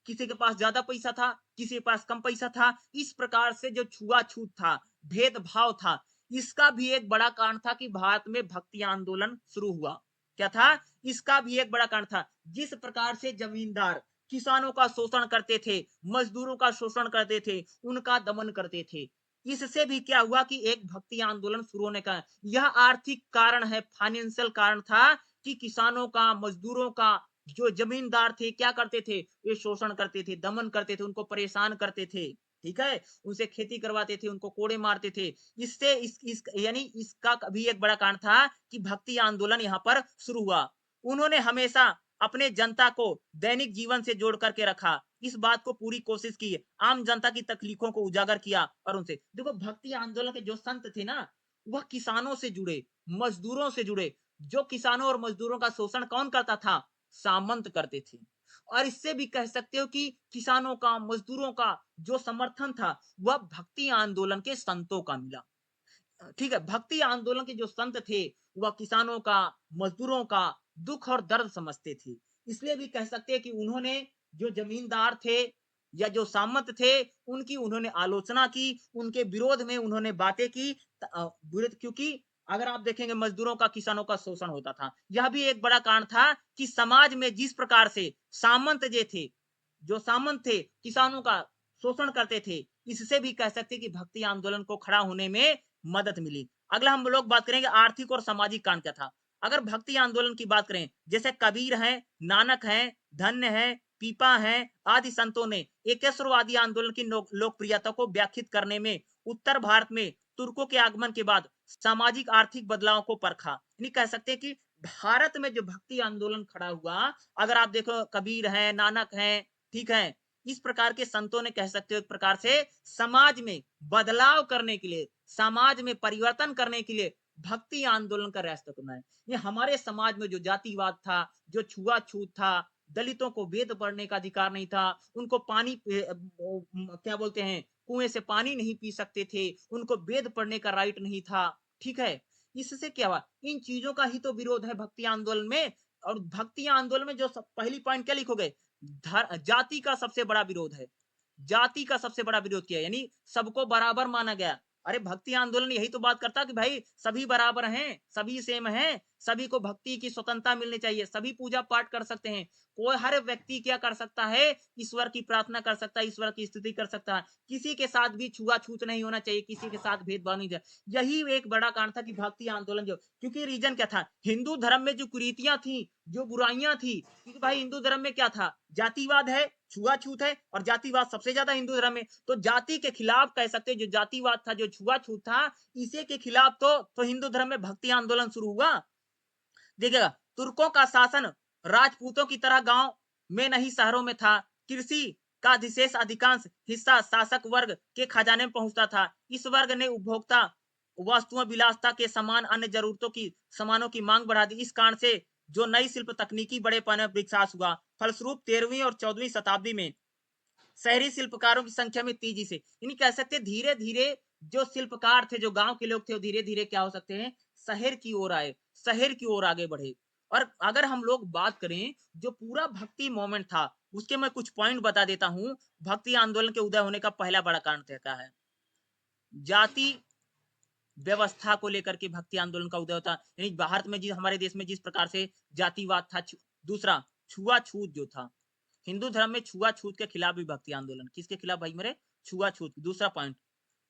A: किसी के पास ज्यादा पैसा था, किसी के पास कम पैसा था। इस प्रकार से जो छुआछूत था, भेदभाव था, इसका भी एक बड़ा कारण था कि भारत में भक्ति आंदोलन शुरू हुआ। क्या था? इसका भी एक बड़ा कारण था। जिस प्रकार से जमींदार किसानों का शोषण करते थे, मजदूरों का शोषण करते थे, उनका दमन करते थे, इससे भी क्या हुआ कि एक भक्ति आंदोलन शुरू होने का यह आर्थिक कारण है, फाइनेंशियल कारण था कि किसानों का, मजदूरों का, जो जमींदार थे क्या करते थे? ये शोषण करते थे, दमन करते थे, उनको परेशान करते थे। ठीक है? उनसे खेती करवाते थे, उनको कोड़े मारते थे। इससे इस यानी इसका भी एक बड़ा कारण था कि भक्ति आंदोलन यहाँ पर शुरू हुआ। उन्होंने हमेशा अपने जनता को दैनिक जीवन से जोड़ करके रखा। इस बात को पूरी कोशिश की, आम जनता की तकलीफों को उजागर किया और उनसे देखो भक्ति आंदोलन के जो संत थे ना, वह किसानों से जुड़े, मजदूरों से जुड़े। जो किसानों और मजदूरों का शोषण कौन करता था? सामंत करते थे। और इससे भी कह सकते हो कि किसानों का, मजदूरों का जो समर्थन था, वह भक्ति आंदोलन के संतों का मिला। ठीक है? भक्ति आंदोलन के जो संत थे, वह किसानों का, मजदूरों का दुख और दर्द समझते थे। इसलिए भी कह सकते हैं कि उन्होंने जो जमींदार थे या जो सामंत थे, उनकी उन्होंने आलोचना की, उनके विरोध में उन्होंने बातें की। विरोध क्योंकि अगर आप देखेंगे मजदूरों का, किसानों का शोषण होता था। यह भी एक बड़ा कारण था कि समाज में जिस प्रकार से सामंत जे थे, जो सामंत थे, किसानों का शोषण करते थे, इससे भी कह सकते हैं कि भक्ति आंदोलन को खड़ा होने में मदद मिली। अगला हम लोग बात करेंगे आर्थिक और सामाजिक कांड क्या था। अगर भक्ति आंदोलन की बात करें, जैसे कबीर हैं, नानक हैं, धन्य हैं, पीपा हैं, आदि संतों ने एकेश्वरवादी आंदोलन की लोकप्रियता को व्याख्यात करने में उत्तर भारत में तुर्कों के आगमन के बाद सामाजिक आर्थिक बदलाव को परखा। यानी कह सकते हैं कि भारत में जो भक्ति आंदोलन खड़ा हुआ, अगर आप देखो कबीर हैं, नानक हैं, ठीक है, इस प्रकार के संतों ने कह सकते हो एक प्रकार से समाज में बदलाव करने के लिए, समाज में परिवर्तन करने के लिए भक्ति आंदोलन का रास्ता चुना है। ये हमारे समाज में जो जातिवाद था, जो छुआछूत था, दलितों को वेद पढ़ने का अधिकार नहीं था, उनको पानी क्या बोलते हैं, कुएं से पानी नहीं पी सकते थे, उनको वेद पढ़ने का राइट नहीं था। ठीक है? इससे क्या हुआ? इन चीजों का ही तो विरोध है भक्ति आंदोलन में। और भक्ति आंदोलन में जो पहली पॉइंट क्या लिखोगे? जाति का सबसे बड़ा विरोध है। जाति का सबसे बड़ा विरोध किया, यानी सबको बराबर माना गया। अरे भक्ति आंदोलन यही तो बात करता कि भाई सभी बराबर हैं, सभी सेम हैं, सभी को भक्ति की स्वतंत्रता मिलनी चाहिए, सभी पूजा पाठ कर सकते हैं। कोई हर व्यक्ति क्या कर सकता है? ईश्वर की प्रार्थना कर सकता है, ईश्वर की स्तुति कर सकता है। किसी के साथ भी छुआछूत नहीं होना चाहिए, किसी के साथ भेदभाव नहीं चाहिए। यही एक बड़ा कारण था कि भक्ति आंदोलन जो, क्योंकि रीजन क्या था? हिंदू धर्म में जो कुरीतियां थी, जो बुराइयां थी, क्योंकि भाई हिंदू धर्म में क्या था? जातिवाद है, छुआछूत है, और जातिवाद सबसे ज्यादा हिंदू धर्म में। तो जाति के खिलाफ कह सकते हैं, जो जातिवाद था, जो छुआछूत था, इसी के खिलाफ तो हिंदू धर्म में भक्ति आंदोलन शुरू हुआ। देखिएगा, तुर्कों का शासन राजपूतों की तरह गांव में नहीं शहरों में था। कृषि का अधिशेष अधिकांश हिस्सा शासक वर्ग के खजाने में पहुंचता था। इस वर्ग ने उपभोक्ता वस्तुओं विलासता के समान अन्य जरूरतों की सामानों की मांग बढ़ा दी। इस कारण से जो नई शिल्प तकनीकी बड़े पैमाने पर विकास हुआ, फलस्वरूप 13वीं और 14वीं शताब्दी में शहरी शिल्पकारों की संख्या में तेजी से, यानी कह सकते हैं धीरे धीरे जो शिल्पकार थे, जो गांव के लोग थे, वो धीरे धीरे क्या हो सकते हैं? शहर की ओर आए, शहर की ओर आगे बढ़े। और अगर हम लोग बात करें जो पूरा भक्ति मोमेंट था, उसके मैं कुछ पॉइंट बता देता हूं। भक्ति आंदोलन के उदय होने का पहला बड़ा कारण क्या है? जाति व्यवस्था को लेकर के भक्ति आंदोलन का उदय होता, यानी भारत में, जिस हमारे देश में जिस प्रकार से जातिवाद था, दूसरा छुआछूत जो था, हिंदू धर्म में छुआछूत के खिलाफ भी भक्ति आंदोलन। किसके खिलाफ भाई मेरे? छुआछूत। दूसरा पॉइंट।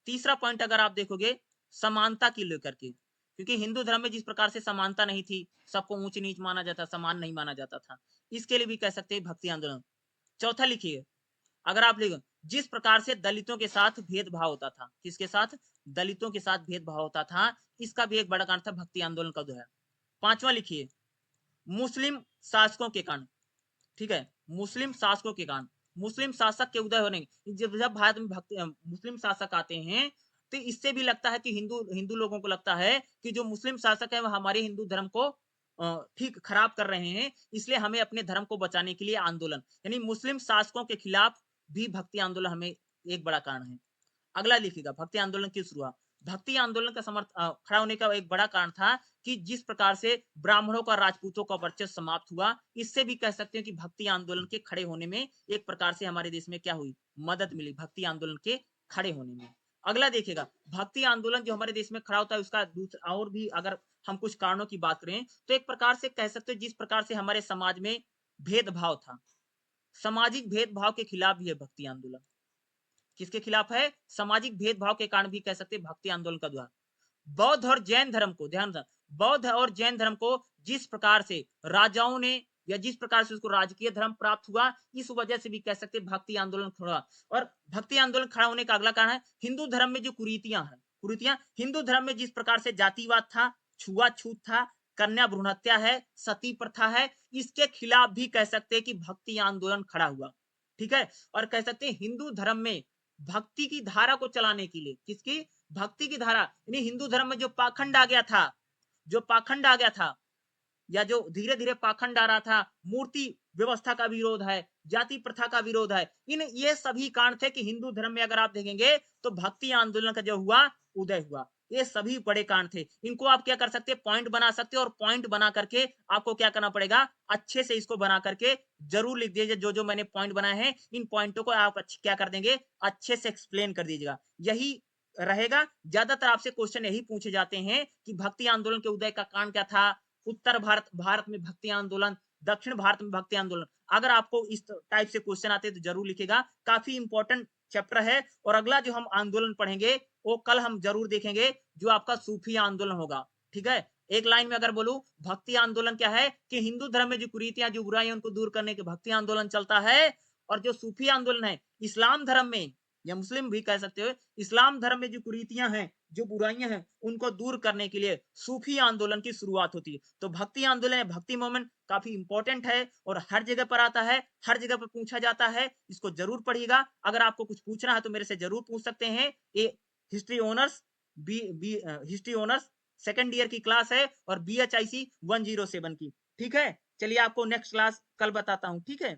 A: तीसरा पॉइंट अगर आप देखोगे, समानता की लेकर के, क्योंकि हिंदू धर्म में जिस प्रकार से समानता नहीं थी, सबको ऊंच नीच माना जाता, समान नहीं माना जाता था, इसके लिए भी कह सकते हैं भक्ति आंदोलन। चौथा लिखिए, अगर आप लिखो, जिस प्रकार से दलितों के साथ भेदभाव होता था, किसके साथ? दलितों के साथ भेदभाव होता था, इसका भी एक बड़ा कारण था भक्ति आंदोलन का उदय। पांचवा लिखिए, मुस्लिम शासकों के कारण। ठीक है? मुस्लिम शासकों के कारण, मुस्लिम शासक के उदय होने, जब भारत में भक्ति मुस्लिम शासक आते हैं, तो इससे भी लगता है कि हिंदू हिंदू लोगों को लगता है कि जो मुस्लिम शासक है वह हमारे हिंदू धर्म को ठीक खराब कर रहे हैं, इसलिए हमें अपने धर्म को बचाने के लिए आंदोलन, यानी मुस्लिम शासकों के खिलाफ भी भक्ति आंदोलन हमें एक बड़ा कारण है। अगला लिखिएगा, भक्ति आंदोलन की शुरुआत। भक्ति आंदोलन का खड़ा होने का एक बड़ा कारण था कि जिस प्रकार से ब्राह्मणों का राजपूतों का वर्चस्व समाप्त हुआ, इससे भी कह सकते हैं कि भक्ति आंदोलन के खड़े होने में एक प्रकार से हमारे देश में क्या हुई, मदद मिली भक्ति आंदोलन के खड़े होने में। अगला देखिएगा, भक्ति आंदोलन जो हमारे देश में खड़ा होता है उसका दूसरा और भी अगर हम कुछ कारणों की बात करें तो एक प्रकार से कह सकते हैं जिस प्रकार से हमारे समाज में भेदभाव था, सामाजिक भेदभाव के खिलाफ भी है भक्ति आंदोलन। किसके खिलाफ है? सामाजिक भेदभाव के कारण भी कह सकते हैं भक्ति आंदोलन का द्वारा। बौद्ध और जैन धर्म को ध्यान रखना, बौद्ध और जैन धर्म को जिस प्रकार से राजाओं ने या जिस प्रकार से उसको राजकीय धर्म प्राप्त हुआ, इस वजह से भी कह सकते हैं भक्ति आंदोलन खड़ा। और भक्ति आंदोलन खड़ा होने का अगला कारण है हिंदू धर्म में जो कुरीतियां हैं, कुरीतियां हिंदू धर्म में जिस प्रकार से जातिवाद था, छुआछूत था, कन्या भ्रूण हत्या है, सती प्रथा है, इसके खिलाफ भी कह सकते हैं कि भक्ति आंदोलन खड़ा हुआ। ठीक है, और कह सकते हैं हिंदू धर्म में भक्ति की धारा को चलाने के लिए, किसकी? भक्ति की धारा, यानी हिंदू धर्म में जो पाखंड आ गया था, जो पाखंड आ गया था या जो धीरे धीरे पाखंड आ रहा था, मूर्ति व्यवस्था का विरोध है, जाति प्रथा का विरोध है, इन ये सभी कारण थे कि हिंदू धर्म में अगर आप देखेंगे तो भक्ति आंदोलन का जो हुआ उदय हुआ, ये सभी बड़े कारण थे। इनको आप क्या कर सकते हैं, पॉइंट बना सकते हैं, और पॉइंट बना करके आपको क्या करना पड़ेगा, अच्छे से इसको बना करके जरूर लिख दीजिए। जो जो मैंने पॉइंट बनाए हैं इन पॉइंटों को आप क्या कर देंगे, अच्छे से एक्सप्लेन कर दीजिएगा, यही रहेगा। ज्यादातर आपसे क्वेश्चन यही पूछे जाते हैं कि भक्ति आंदोलन के उदय का कारण क्या था, उत्तर भारत में भक्ति आंदोलन, दक्षिण भारत में भक्ति आंदोलन। अगर आपको इस टाइप से क्वेश्चन आते हैं तो जरूर लिखेगा, काफी इंपॉर्टेंट चैप्टर है। और अगला जो हम आंदोलन पढ़ेंगे वो कल हम जरूर देखेंगे, जो आपका सूफी आंदोलन होगा। ठीक है, एक लाइन में अगर बोलूं, भक्ति आंदोलन क्या है कि हिंदू धर्म में जो कुरीतियां जो बुराई उनको दूर करने के भक्ति आंदोलन चलता है। और जो सूफी आंदोलन है इस्लाम धर्म में, या मुस्लिम भी कह सकते हो, इस्लाम धर्म में जो कुरीतियां हैं, जो बुराइयां हैं, उनको दूर करने के लिए सूफी आंदोलन की शुरुआत होती है। तो भक्ति आंदोलन, भक्ति मूवमेंट काफी इंपॉर्टेंट है और हर जगह पर आता है, हर जगह पर पूछा जाता है, इसको जरूर पढ़िएगा। अगर आपको कुछ पूछना है तो मेरे से जरूर पूछ सकते हैं। ये history honours history honours second year की क्लास है और BHIC 107 की। ठीक है, चलिए आपको नेक्स्ट क्लास कल बताता हूँ। ठीक है।